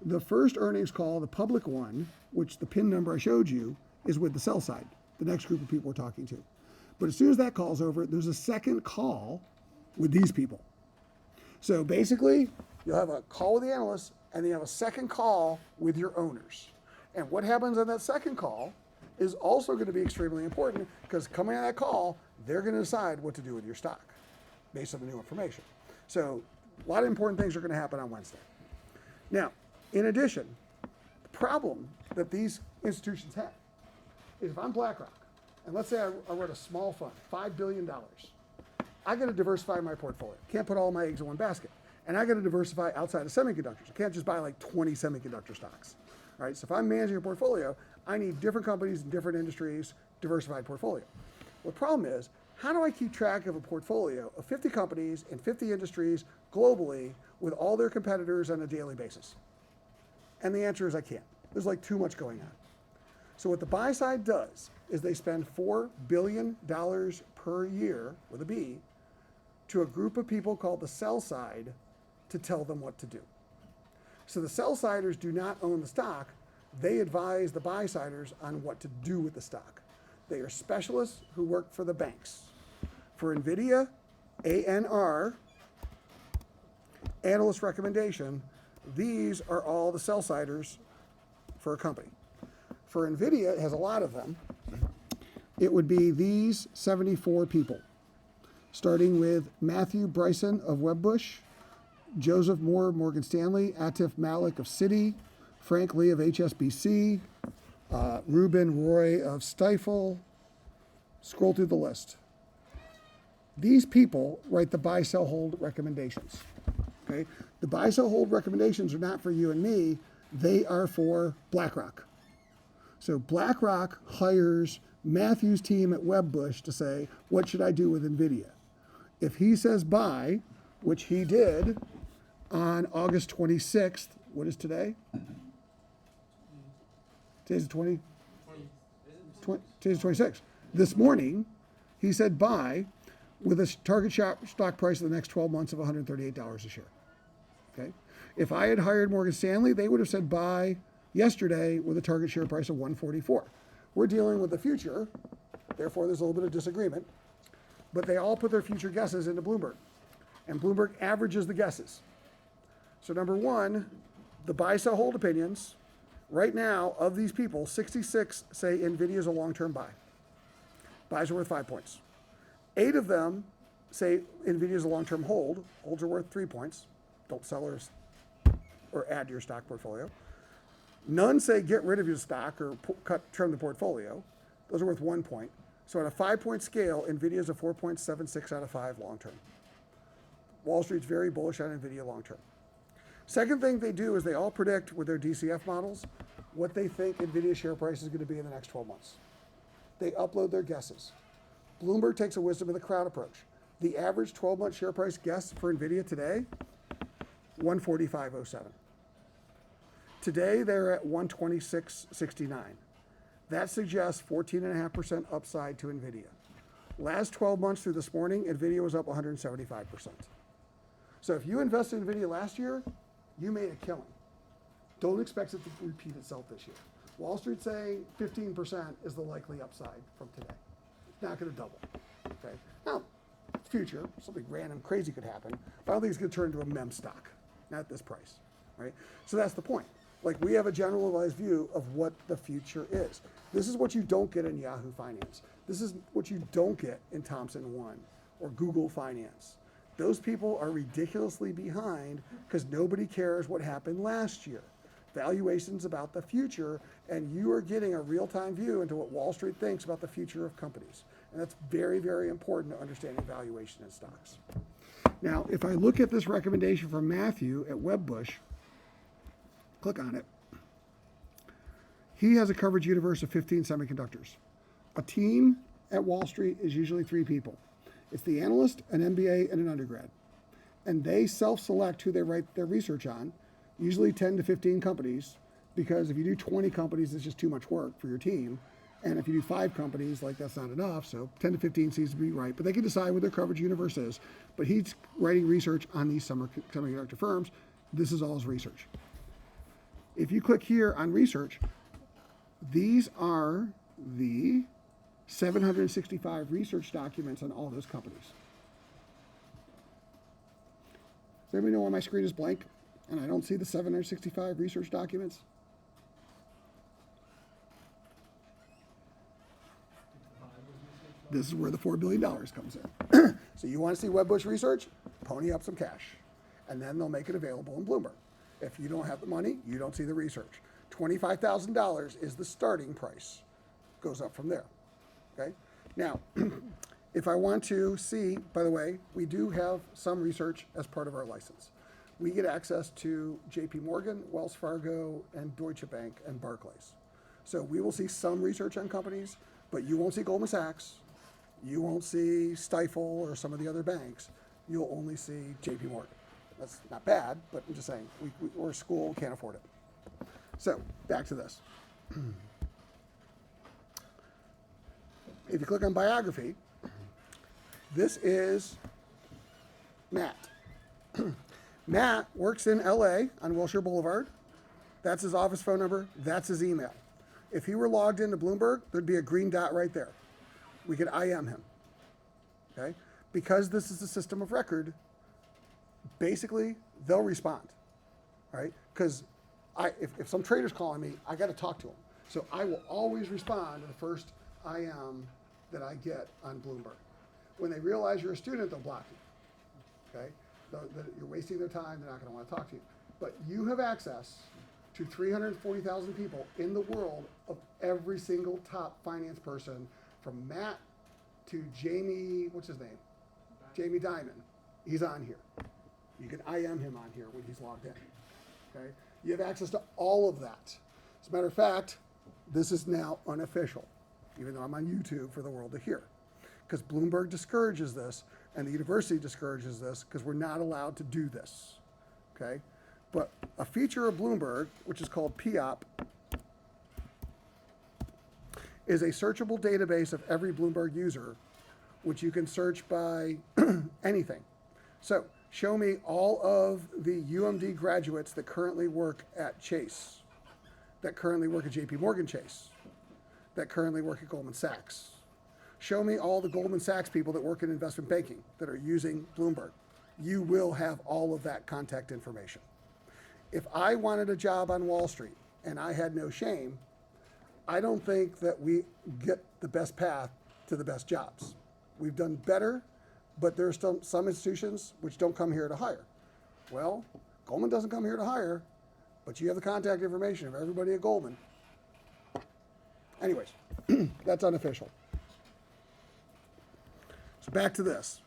The first earnings call, the public one, which the PIN number I showed you, is with the sell side, the next group of people we're talking to. But as soon as that call's over, there's a second call with these people. So basically, you'll have a call with the analysts, and then you have a second call with your owners. And what happens on that second call is also going to be extremely important because coming out of that call, they're going to decide what to do with your stock based on the new information. So a lot of important things are going to happen on Wednesday. Now, in addition, the problem that these institutions have is if I'm BlackRock, and let's say I run a small fund, $5 billion, I got to diversify my portfolio. Can't put all my eggs in one basket. And I got to diversify outside of semiconductors. I can't just buy like 20 semiconductor stocks. All right, so if I'm managing a portfolio, I need different companies in different industries, diversified portfolio. Well, the problem is, how do I keep track of a portfolio of 50 companies in 50 industries globally with all their competitors on a daily basis? And the answer is I can't. There's like too much going on. So what the buy side does is they spend $4 billion per year, with a B, to a group of people called the sell side to tell them what to do. So the sell-siders do not own the stock. They advise the buy-siders on what to do with the stock. They are specialists who work for the banks. For NVIDIA, ANR, analyst recommendation, these are all the sell-siders for a company. For NVIDIA, it has a lot of them. It would be these 74 people, starting with Matthew Bryson of Wedbush, Joseph Moore of Morgan Stanley, Atif Malik of Citi, Frank Lee of HSBC, Ruben Roy of Stifel. Scroll through the list. These people write the buy, sell, hold recommendations. Okay? The buy, sell, hold recommendations are not for you and me. They are for BlackRock. So BlackRock hires Matthew's team at Wedbush to say, what should I do with NVIDIA? If he says buy, which he did on August 26th, what is today? Today's the 26th. This morning, he said buy with a target stock price of the next 12 months of $138 a share. Okay? If I had hired Morgan Stanley, they would have said buy yesterday with a target share price of 144. We're dealing with the future, therefore there's a little bit of disagreement, but they all put their future guesses into Bloomberg, and Bloomberg averages the guesses. So number one, the buy, sell, hold opinions. Right now, of these people, 66 say NVIDIA is a long-term buy. Buys are worth 5 points. 8 of them say NVIDIA is a long-term hold. Holds are worth 3 points. Don't sell or add to your stock portfolio. None say get rid of your stock or trim the portfolio. Those are worth 1 point. So on a 5-point scale, NVIDIA is a 4.76 out of 5 long-term. Wall Street's very bullish on NVIDIA long-term. Second thing they do is they all predict with their DCF models what they think NVIDIA share price is going to be in the next 12 months. They upload their guesses. Bloomberg takes a wisdom of the crowd approach. The average 12-month share price guess for NVIDIA today, 145.07. Today, they're at 126.69. That suggests 14.5% upside to NVIDIA. Last 12 months through this morning, NVIDIA was up 175%. So if you invested in NVIDIA last year, you made a killing. Don't expect it to repeat itself this year. Wall Street's saying 15% is the likely upside from today. It's not going to double. Okay. Now, future, something random, crazy could happen, but I don't think it's going to turn into a meme stock, not at this price, right? So that's the point. Like, we have a generalized view of what the future is. This is what you don't get in Yahoo Finance. This is what you don't get in Thomson One or Google Finance. Those people are ridiculously behind because nobody cares what happened last year. Valuations about the future, and you are getting a real-time view into what Wall Street thinks about the future of companies. And that's very, very important to understanding valuation in stocks. Now, if I look at this recommendation from Matthew at Wedbush, click on it. He has a coverage universe of 15 semiconductors. A team at Wall Street is usually 3 people. It's the analyst, an MBA, and an undergrad. And they self-select who they write their research on, usually 10 to 15 companies, because if you do 20 companies, it's just too much work for your team. And if you do 5 companies, like, that's not enough. So 10 to 15 seems to be right. But they can decide what their coverage universe is. But he's writing research on these semiconductor firms. This is all his research. If you click here on research, these are the 765 research documents on all those companies. Does anybody know why my screen is blank and I don't see the 765 research documents? This is where the $4 billion comes in. So you want to see Wedbush research? Pony up some cash. And then they'll make it available in Bloomberg. If you don't have the money, you don't see the research. $25,000 is the starting price. Goes up from there. Okay? Now, if I want to see, by the way, we do have some research as part of our license. We get access to JP Morgan, Wells Fargo, and Deutsche Bank, and Barclays. So we will see some research on companies, but you won't see Goldman Sachs. You won't see Stifel or some of the other banks. You'll only see JP Morgan. That's not bad, but I'm just saying, we're a school, can't afford it. So, back to this. If you click on biography, this is Matt. Matt works in LA on Wilshire Boulevard. That's his office phone number. That's his email. If he were logged into Bloomberg, there'd be a green dot right there. We could IM him. Okay? Because this is a system of record, basically, they'll respond. Right? Because if some trader's calling me, I got to talk to him. So I will always respond to the first IM that I get on Bloomberg. When they realize you're a student, they'll block you. Okay? You're wasting their time. They're not going to want to talk to you. But you have access to 340,000 people in the world of every single top finance person, from Matt to Jamie, what's his name? Jamie Dimon. He's on here. You can IM him on here when he's logged in. Okay? You have access to all of that. As a matter of fact, this is now unofficial, even though I'm on YouTube for the world to hear. Because Bloomberg discourages this, and the university discourages this, because we're not allowed to do this. Okay? But a feature of Bloomberg, which is called POP, is a searchable database of every Bloomberg user, which you can search by anything. So, show me all of the UMD graduates that currently work at Chase, that currently work at JP Morgan Chase, that currently work at Goldman Sachs. Show me all the Goldman Sachs people that work in investment banking that are using Bloomberg. You will have all of that contact information. If I wanted a job on Wall Street and I had no shame, I don't think that we get the best path to the best jobs. We've done better, but there are still some institutions which don't come here to hire. Well, Goldman doesn't come here to hire, but you have the contact information of everybody at Goldman. Anyways, that's unofficial. So back to this.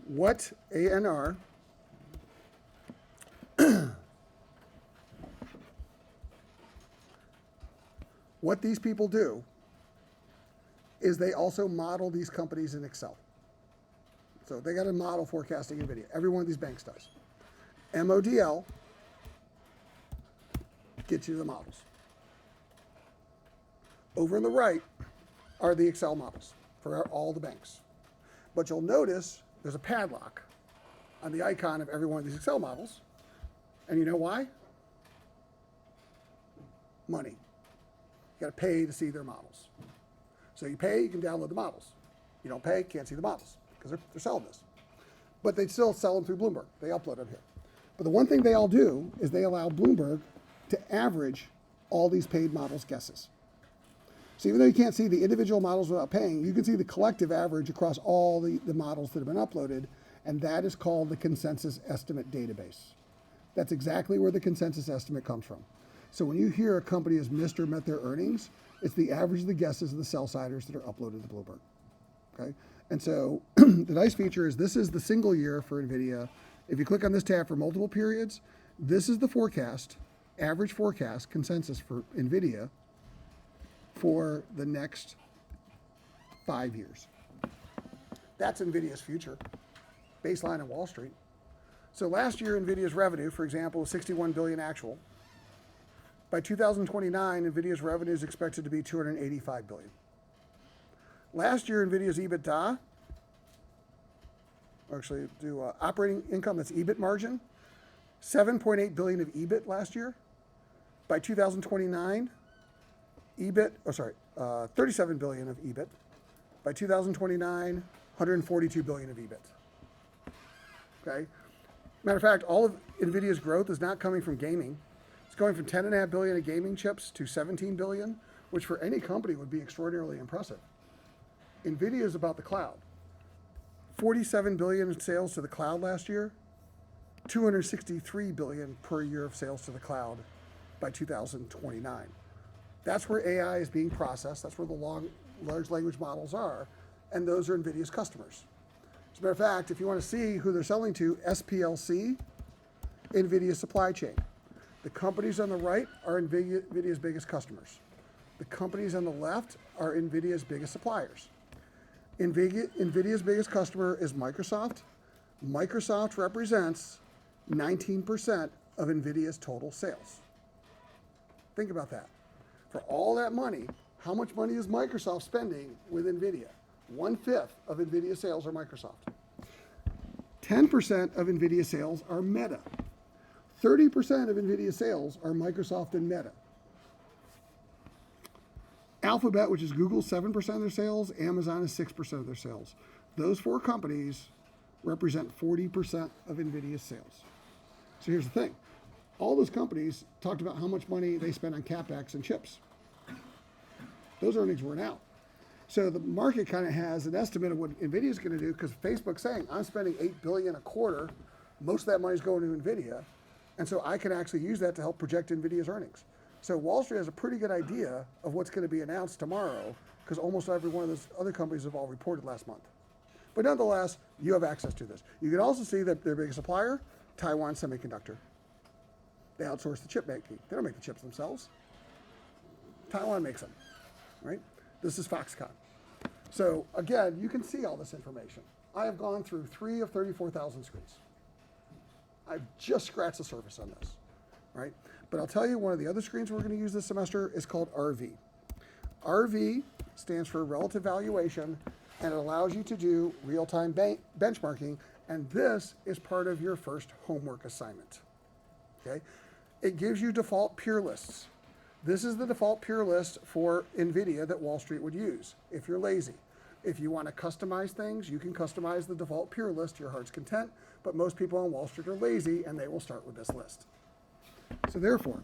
What ANR What these people do is they also model these companies in Excel. So they got a model forecasting NVIDIA. Every one of these banks does. MODL gets you the models. Over on the right are the Excel models for all the banks. But you'll notice there's a padlock on the icon of every one of these Excel models. And you know why? Money. You got to pay to see their models. So you pay, you can download the models. You don't pay, can't see the models because they're selling this. But they still sell them through Bloomberg. They upload them here. But the one thing they all do is they allow Bloomberg to average all these paid models' guesses. So even though you can't see the individual models without paying, you can see the collective average across all the models that have been uploaded, and that is called the consensus estimate database. That's exactly where the consensus estimate comes from. So when you hear a company has missed or met their earnings, it's the average of the guesses of the sell-siders that are uploaded to Bloomberg. Okay? And so the nice feature is this is the single year for NVIDIA. If you click on this tab for multiple periods, this is the forecast, average forecast consensus for NVIDIA for the next 5 years. That's NVIDIA's future, baseline on Wall Street. So last year, NVIDIA's revenue, for example, was $61 billion actual. By 2029, NVIDIA's revenue is expected to be $285 billion. Last year, NVIDIA's EBITDA, or actually do operating income, that's EBIT margin, $7.8 billion of EBIT last year. By 2029, $37 billion of EBIT. By 2029, $142 billion of EBIT. Okay? Matter of fact, all of NVIDIA's growth is not coming from gaming. It's going from $10.5 billion of gaming chips to $17 billion, which for any company would be extraordinarily impressive. NVIDIA is about the cloud. $47 billion in sales to the cloud last year, $263 billion per year of sales to the cloud by 2029. That's where AI is being processed. That's where the large language models are, and those are NVIDIA's customers. As a matter of fact, if you want to see who they're selling to, SPLC, NVIDIA's supply chain. The companies on the right are NVIDIA's biggest customers. The companies on the left are NVIDIA's biggest suppliers. NVIDIA's biggest customer is Microsoft. Microsoft represents 19% of NVIDIA's total sales. Think about that. For all that money, how much money is Microsoft spending with NVIDIA? 1/5 of NVIDIA sales are Microsoft. 10% of NVIDIA sales are Meta. 30% of NVIDIA sales are Microsoft and Meta. Alphabet, which is Google, 7% of their sales. Amazon is 6% of their sales. Those four companies represent 40% of NVIDIA's sales. So here's the thing. All those companies talked about how much money they spend on CapEx and chips. Those earnings weren't out. So the market kind of has an estimate of what NVIDIA is going to do because Facebook's saying, I'm spending $8 billion a quarter. Most of that money is going to NVIDIA. And so I can actually use that to help project NVIDIA's earnings. So Wall Street has a pretty good idea of what's going to be announced tomorrow because almost every one of those other companies have all reported last month. But nonetheless, you have access to this. You can also see that their biggest supplier, Taiwan Semiconductor. They outsource the chip making. They don't make the chips themselves. Taiwan makes them, right? This is Foxconn. So again, you can see all this information. I have gone through 3 of 34,000 screens. I've just scratched the surface on this, right? But I'll tell you, one of the other screens we're going to use this semester is called RV. RV stands for relative valuation, and it allows you to do real-time benchmarking, and this is part of your first homework assignment, okay? It gives you default peer lists. This is the default peer list for NVIDIA that Wall Street would use if you're lazy. If you want to customize things, you can customize the default peer list to your heart's content, but most people on Wall Street are lazy and they will start with this list. So therefore,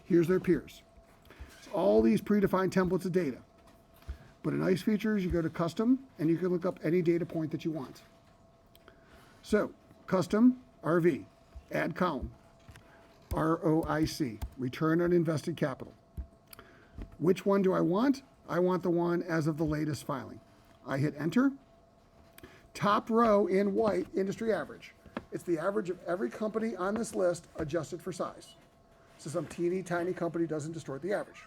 here's their peers. It's all these predefined templates of data. But a nice feature is you go to custom and you can look up any data point that you want. So custom RV, add column, ROIC, return on invested capital. Which one do I want? I want the one as of the latest filing. I hit enter. Top row in white, industry average. It's the average of every company on this list adjusted for size. So some teeny tiny company doesn't distort the average.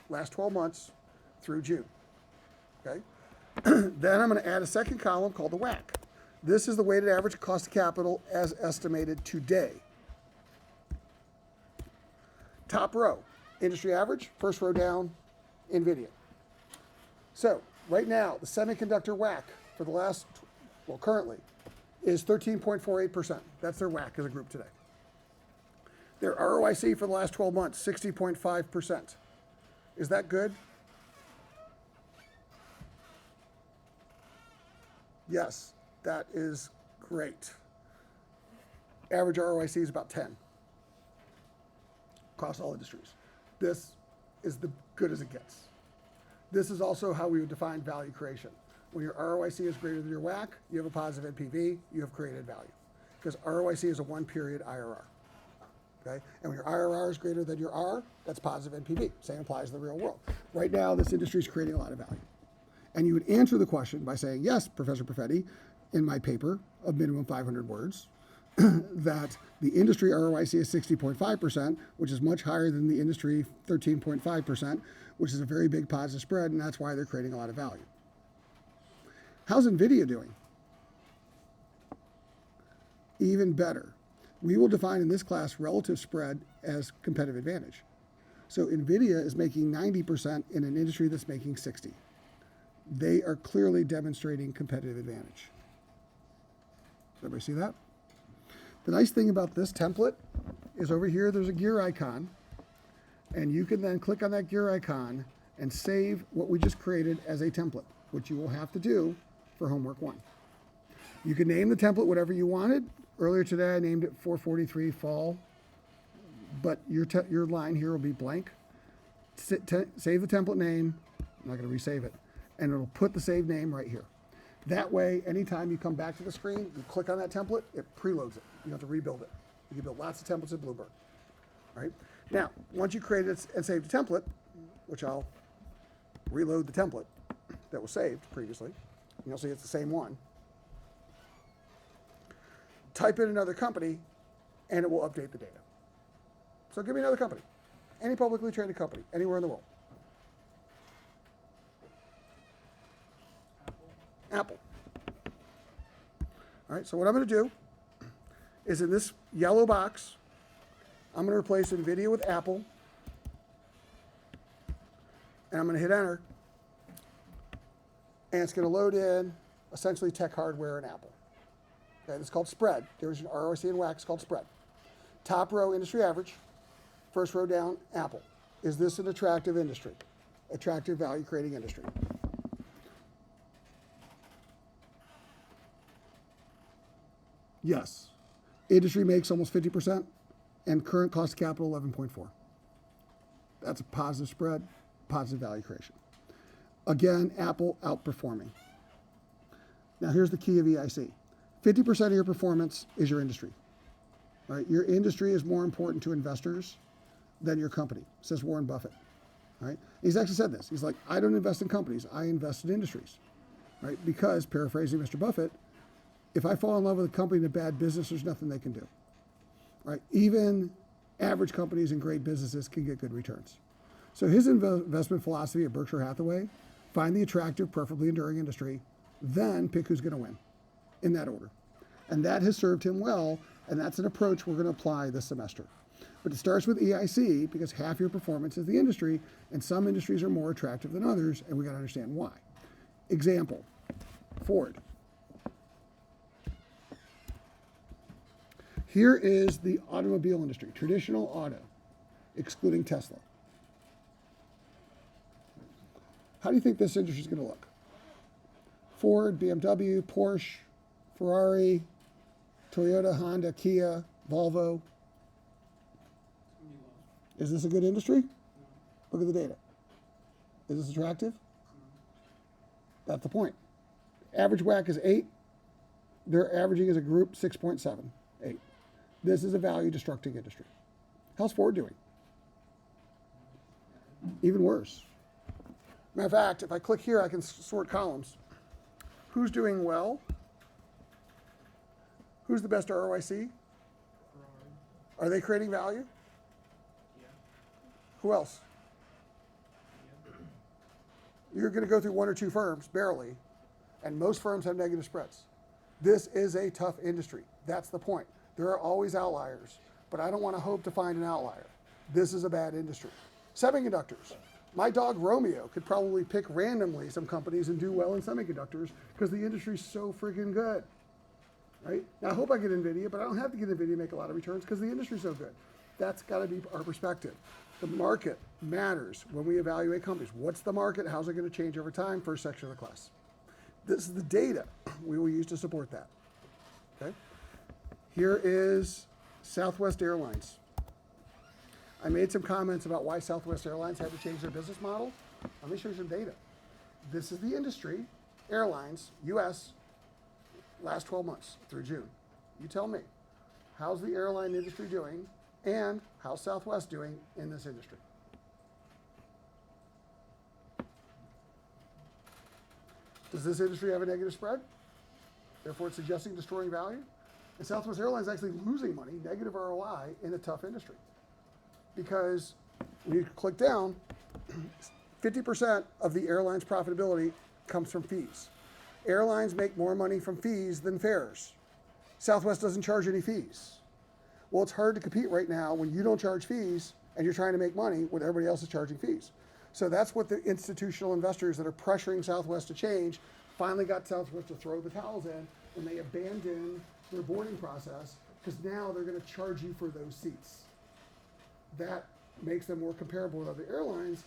last 12 months through June. Okay? Then I'm going to add a second column called the WACC. This is the weighted average cost of capital as estimated today. Top row, industry average, first row down, NVIDIA. So right now, the semiconductor WACC for the last, well, currently, is 13.48%. That's their WACC as a group today. Their ROIC for the last 12 months, 60.5%. Is that good? Yes, that is great. Average ROIC is about 10 across all industries. This is the good as it gets. This is also how we would define value creation. When your ROIC is greater than your WACC, you have a positive NPV, you have created value. Because ROIC is a one-period IRR. Okay? And when your IRR is greater than your R, that's positive NPV. Same applies in the real world. Right now, this industry is creating a lot of value. And you would answer the question by saying, yes, Professor Perfetti, in my paper of minimum 500 words, that the industry ROIC is 60.5%, which is much higher than the industry 13.5%, which is a very big positive spread, and that's why they're creating a lot of value. How's NVIDIA doing? Even better. We will define in this class relative spread as competitive advantage. So NVIDIA is making 90% in an industry that's making 60. They are clearly demonstrating competitive advantage. Everybody see that? The nice thing about this template is over here there's a gear icon, and you can then click on that gear icon and save what we just created as a template, which you will have to do for homework 1. You can name the template whatever you wanted. Earlier today I named it 443 fall, but your line here will be blank. Save the template name. I'm not going to resave it. And it'll put the save name right here. That way, anytime you come back to the screen, you click on that template, it preloads it. You don't have to rebuild it. You can build lots of templates in Bluebird. All right? Now, once you create it and saved the template, which I'll reload the template that was saved previously, and you'll see it's the same one. Type in another company, and it will update the data. So give me another company. Any publicly traded company, anywhere in the world. Apple. All right, so what I'm going to do is in this yellow box, I'm going to replace NVIDIA with Apple, and I'm going to hit enter, and it's going to load in essentially tech hardware and Apple. Okay, it's called spread. There's an ROIC and WACC, it's called spread. Top row, industry average. First row down, Apple. Is this an attractive industry? Attractive value creating industry? Yes. Industry makes almost 50%, and current cost of capital 11.4. That's a positive spread, positive value creation. Again, Apple outperforming. Now here's the key of EIC. 50% of your performance is your industry. Right? Your industry is more important to investors than your company, says Warren Buffett. Right? He's actually said this. He's like, I don't invest in companies, I invest in industries. Right? Because, paraphrasing Mr. Buffett, if I fall in love with a company in a bad business, there's nothing they can do. Right? Even average companies and great businesses can get good returns. So his investment philosophy at Berkshire Hathaway, find the attractive, preferably enduring industry, then pick who's going to win, in that order. And that has served him well, and that's an approach we're going to apply this semester. But it starts with EIC because half your performance is the industry, and some industries are more attractive than others, and we got to understand why. Example, Ford. Here is the automobile industry, traditional auto, excluding Tesla. How do you think this industry is going to look? Ford, BMW, Porsche, Ferrari, Toyota, Honda, Kia, Volvo. Is this a good industry? Look at the data. Is this attractive? That's the point. Average WACC is 8. They're averaging as a group 6.7, 8. This is a value-destructing industry. How's Ford doing? Even worse. Matter of fact, if I click here, I can sort columns. Who's doing well? Who's the best ROIC? Ferrari. Are they creating value? Yeah. Who else? You're going to go through one or two firms, barely, and most firms have negative spreads. This is a tough industry. That's the point. There are always outliers, but I don't want to hope to find an outlier. This is a bad industry. Semiconductors. My dog Romeo could probably pick randomly some companies and do well in semiconductors because the industry's so freaking good. Right? Now, I hope I get NVIDIA, but I don't have to get NVIDIA to make a lot of returns because the industry's so good. That's got to be our perspective. The market matters when we evaluate companies. What's the market? How's it going to change over time? First section of the class. This is the data we will use to support that. Okay? Here is Southwest Airlines. I made some comments about why Southwest Airlines had to change their business model. Let me show you some data. This is the industry, airlines, US, last 12 months through June. You tell me, how's the airline industry doing and how's Southwest doing in this industry? Does this industry have a negative spread? Therefore, it's suggesting destroying value. And Southwest Airlines is actually losing money, negative ROI, in a tough industry. Because when you click down, 50% of the airline's profitability comes from fees. Airlines make more money from fees than fares. Southwest doesn't charge any fees. Well, it's hard to compete right now when you don't charge fees and you're trying to make money when everybody else is charging fees. So that's what the institutional investors that are pressuring Southwest to change finally got Southwest to throw the towels in when they abandoned their boarding process because now they're going to charge you for those seats. That makes them more comparable with other airlines,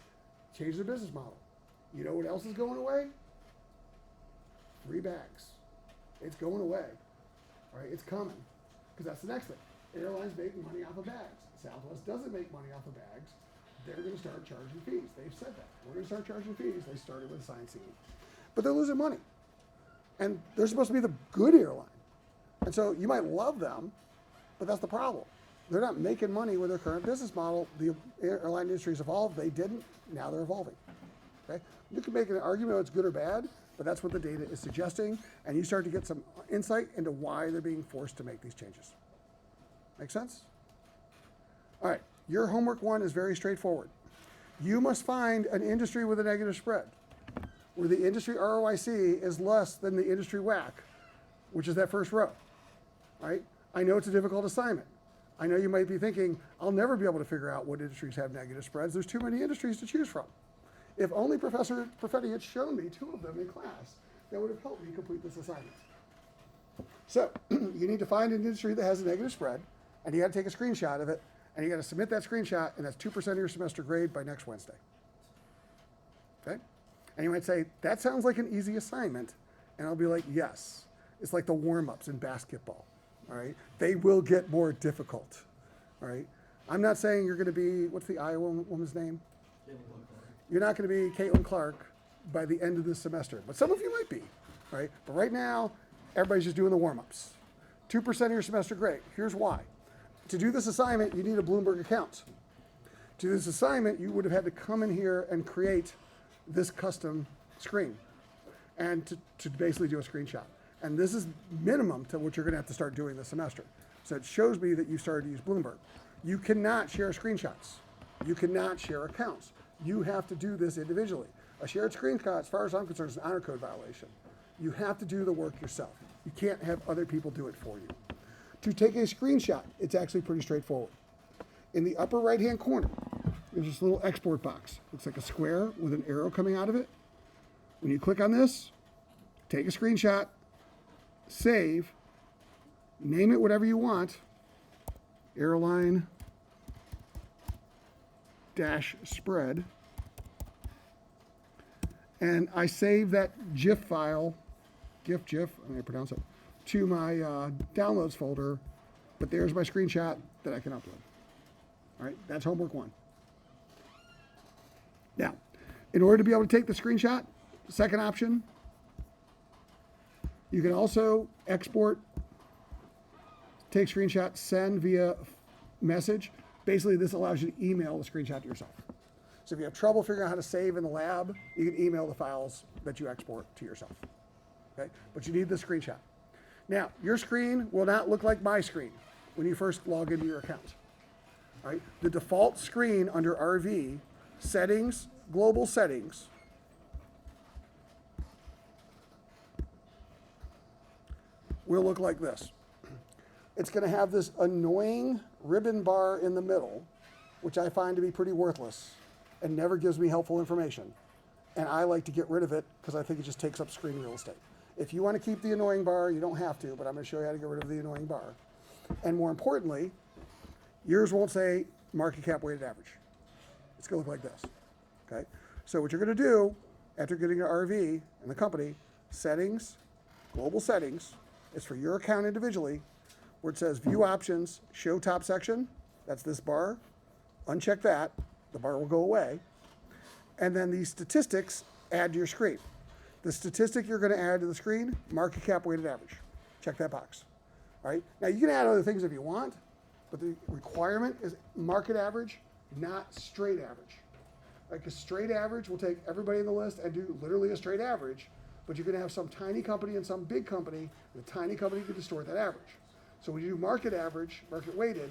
change their business model. You know what else is going away? Free bags. It's going away. All right, it's coming. Because that's the next thing. Airlines make money off of bags. Southwest doesn't make money off of bags. They're going to start charging fees. They've said that. We're going to start charging fees. They started with assigned seating. But they're losing money. And they're supposed to be the good airline. And so you might love them, but that's the problem. They're not making money with their current business model. The airline industry's evolved. They didn't. Now they're evolving. Okay? You can make an argument it's good or bad, but that's what the data is suggesting. And you start to get some insight into why they're being forced to make these changes. Make sense? All right. Your homework one is very straightforward. You must find an industry with a negative spread, where the industry ROIC is less than the industry WACC, which is that first row. Right? I know it's a difficult assignment. I know you might be thinking, I'll never be able to figure out what industries have negative spreads. There's too many industries to choose from. If only Professor Perfetti had shown me two of them in class, that would have helped me complete this assignment. So you need to find an industry that has a negative spread, and you got to take a screenshot of it, and you got to submit that screenshot, and that's 2% of your semester grade by next Wednesday. Okay? And you might say, that sounds like an easy assignment. And I'll be like, yes. It's like the warm-ups in basketball. All right? They will get more difficult. All right? I'm not saying you're going to be, what's the Iowa woman's name? You're not going to be Caitlin Clark by the end of this semester, but some of you might be, right? But right now, everybody's just doing the warm-ups. 2% of your semester grade. Here's why. To do this assignment, you need a Bloomberg account. To do this assignment, you would have had to come in here and create this custom screen and to basically do a screenshot. And this is minimum to what you're going to have to start doing this semester. So it shows me that you started to use Bloomberg. You cannot share screenshots. You cannot share accounts. You have to do this individually. A shared screenshot, as far as I'm concerned, is an honor code violation. You have to do the work yourself. You can't have other people do it for you. To take a screenshot, it's actually pretty straightforward. In the upper right-hand corner, there's this little export box. Looks like a square with an arrow coming out of it. When you click on this, take a screenshot, save, name it whatever you want, airline -spread, and I save that GIF file, GIF, I'm going to pronounce it, to my downloads folder, but there's my screenshot that I can upload. All right, that's homework one. Now, in order to be able to take the screenshot, second option, you can also export, take screenshot, send via message. Basically, this allows you to email the screenshot to yourself. So if you have trouble figuring out how to save in the lab, you can email the files that you export to yourself. Okay? But you need the screenshot. Now, your screen will not look like my screen when you first log into your account. All right? The default screen under RV, settings, global settings, will look like this. It's going to have this annoying ribbon bar in the middle, which I find to be pretty worthless and never gives me helpful information. And I like to get rid of it because I think it just takes up screen real estate. If you want to keep the annoying bar, you don't have to, but I'm going to show you how to get rid of the annoying bar. And more importantly, yours won't say market cap weighted average. It's going to look like this. Okay? So what you're going to do after getting your RV and the company, settings, global settings, is for your account individually, where it says view options, show top section, that's this bar. Uncheck that, the bar will go away. And then these statistics add to your screen. The statistic you're going to add to the screen, market cap weighted average. Check that box. All right? Now you can add other things if you want, but the requirement is market average, not straight average. Like a straight average will take everybody in the list and do literally a straight average, but you're going to have some tiny company and some big company. The tiny company can distort that average. So when you do market average, market weighted,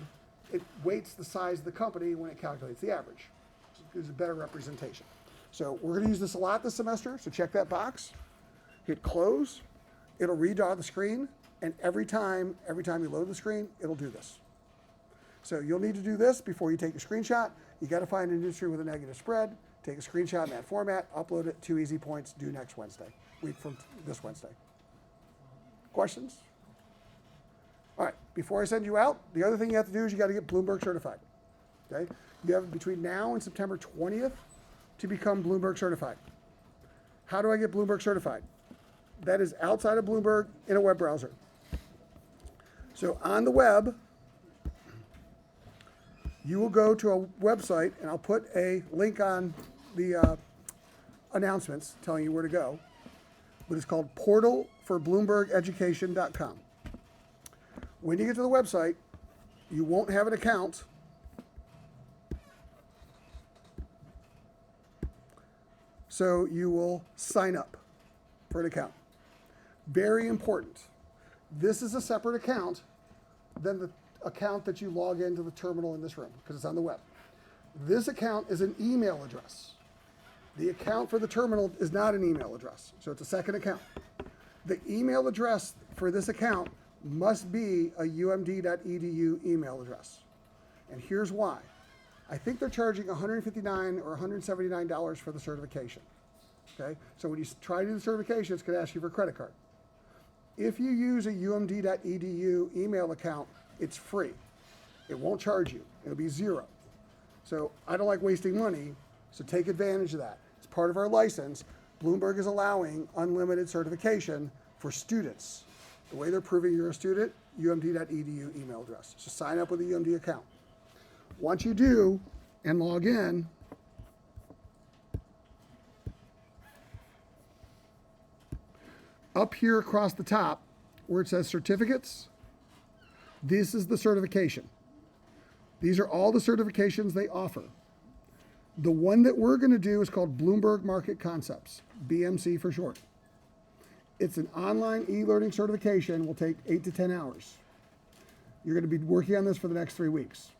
it weights the size of the company when it calculates the average. So it gives a better representation. So we're going to use this a lot this semester, so check that box, hit close, it'll redraw the screen, and every time you load the screen, it'll do this. So you'll need to do this before you take a screenshot. You got to find an industry with a negative spread, take a screenshot in that format, upload it, 2 easy points, due next Wednesday, week from this Wednesday. Questions? All right, before I send you out, the other thing you have to do is you got to get Bloomberg certified. Okay? You have between now and September 20th to become Bloomberg certified. How do I get Bloomberg certified? That is outside of Bloomberg in a web browser. So on the web, you will go to a website, and I'll put a link on the announcements telling you where to go, but it's called portalforbloombergeducation.com. When you get to the website, you won't have an account. So you will sign up for an account. Very important. This is a separate account than the account that you log into the terminal in this room, because it's on the web. This account is an email address. The account for the terminal is not an email address, so it's a second account. The email address for this account must be a umd.edu email address. And here's why. I think they're charging $159 or $179 for the certification. Okay? So when you try to do the certification, it's going to ask you for a credit card. If you use a umd.edu email account, it's free. It won't charge you. It'll be zero. So I don't like wasting money, so take advantage of that. It's part of our license. Bloomberg is allowing unlimited certification for students. The way they're proving you're a student, umd.edu email address. So sign up with a UMD account. Once you do and log in, up here across the top where it says certificates, this is the certification. These are all the certifications they offer. The one that we're going to do is called Bloomberg Market Concepts, BMC for short. It's an online e-learning certification, will take 8 to 10 hours. You're going to be working on this for the next 3 weeks.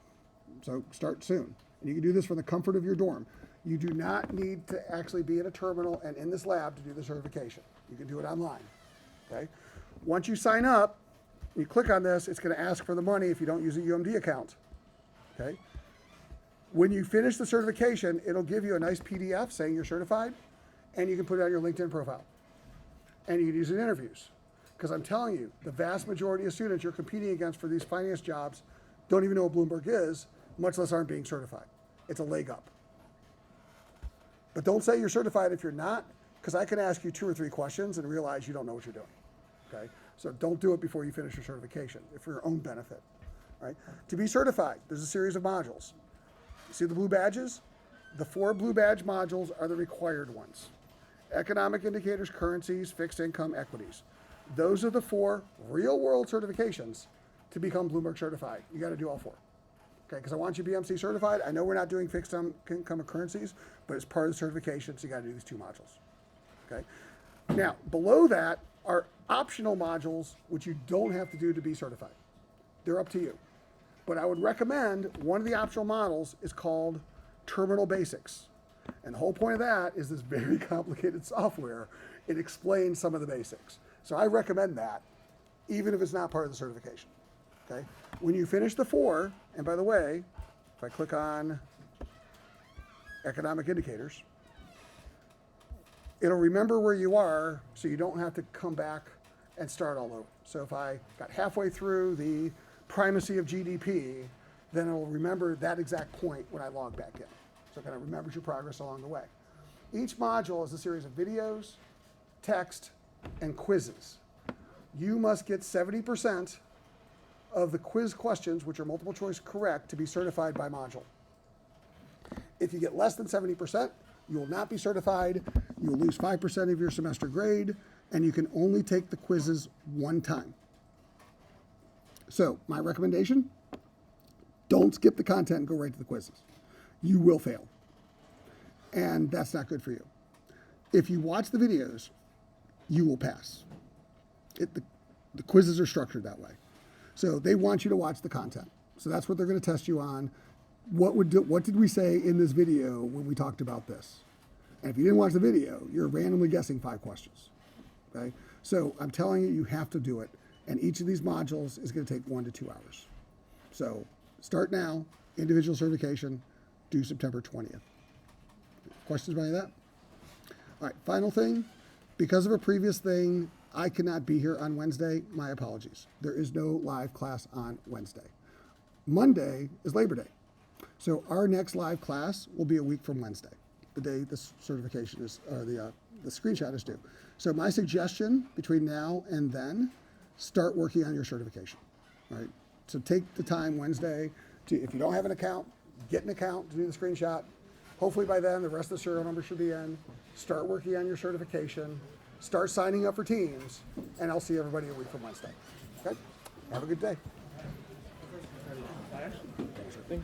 So start soon. And you can do this from the comfort of your dorm. You do not need to actually be at a terminal and in this lab to do the certification. You can do it online. Okay? Once you sign up, you click on this, it's going to ask for the money if you don't use a UMD account. Okay? When you finish the certification, it'll give you a nice PDF saying you're certified, and you can put it on your LinkedIn profile. And you can use it in interviews. Because I'm telling you, the vast majority of students you're competing against for these finance jobs don't even know what Bloomberg is, much less aren't being certified. It's a leg up. But don't say you're certified if you're not, because I can ask you 2 or 3 questions and realize you don't know what you're doing. Okay? So don't do it before you finish your certification, for your own benefit. Right? To be certified, there's a series of modules. You see the blue badges? The 4 blue badge modules are the required ones. Economic indicators, currencies, fixed income, equities. Those are the 4 real-world certifications to become Bloomberg certified. You got to do all 4. Okay, because I want you BMC certified. I know we're not doing fixed income or currencies, but it's part of the certification, so you got to do these 2 modules. Okay. Now, below that are optional modules which you don't have to do to be certified. They're up to you. But I would recommend one of the optional models is called Terminal Basics. And the whole point of that is this very complicated software. It explains some of the basics. So I recommend that. even if it's not part of the certification. Okay? When you finish the 4, and by the way, if I click on economic indicators, it'll remember where you are so you don't have to come back and start all over. So if I got halfway through the primacy of GDP, then it'll remember that exact point when I log back in. So it kind of remembers your progress along the way. Each module is a series of videos, text, and quizzes. You must get 70% of the quiz questions, which are multiple choice correct, to be certified by module. If you get less than 70%, you will not be certified. You will lose 5% of your semester grade, and you can only take the quizzes one time. So my recommendation, don't skip the content and go right to the quizzes. You will fail. And that's not good for you. If you watch the videos, you will pass. The quizzes are structured that way. So they want you to watch the content. So that's what they're going to test you on. What did we say in this video when we talked about this? And if you didn't watch the video, you're randomly guessing 5 questions. Okay? So I'm telling you, you have to do it. And each of these modules is going to take 1 to 2 hours. So start now, individual certification, due September 20th. Questions about any of that? All right, final thing. Because of a previous thing, I cannot be here on Wednesday. My apologies. There is no live class on Wednesday. Monday is Labor Day. So our next live class will be a week from Wednesday, the day this certification is, or the screenshot is due. So my suggestion between now and then, start working on your certification, right? So take the time Wednesday to, if you don't have an account, get an account to do the screenshot. Hopefully by then, the rest of the serial number should be in. Start working on your certification. Start signing up for teams, and I'll see everybody a week from Wednesday. Okay? Have a good day. I actually think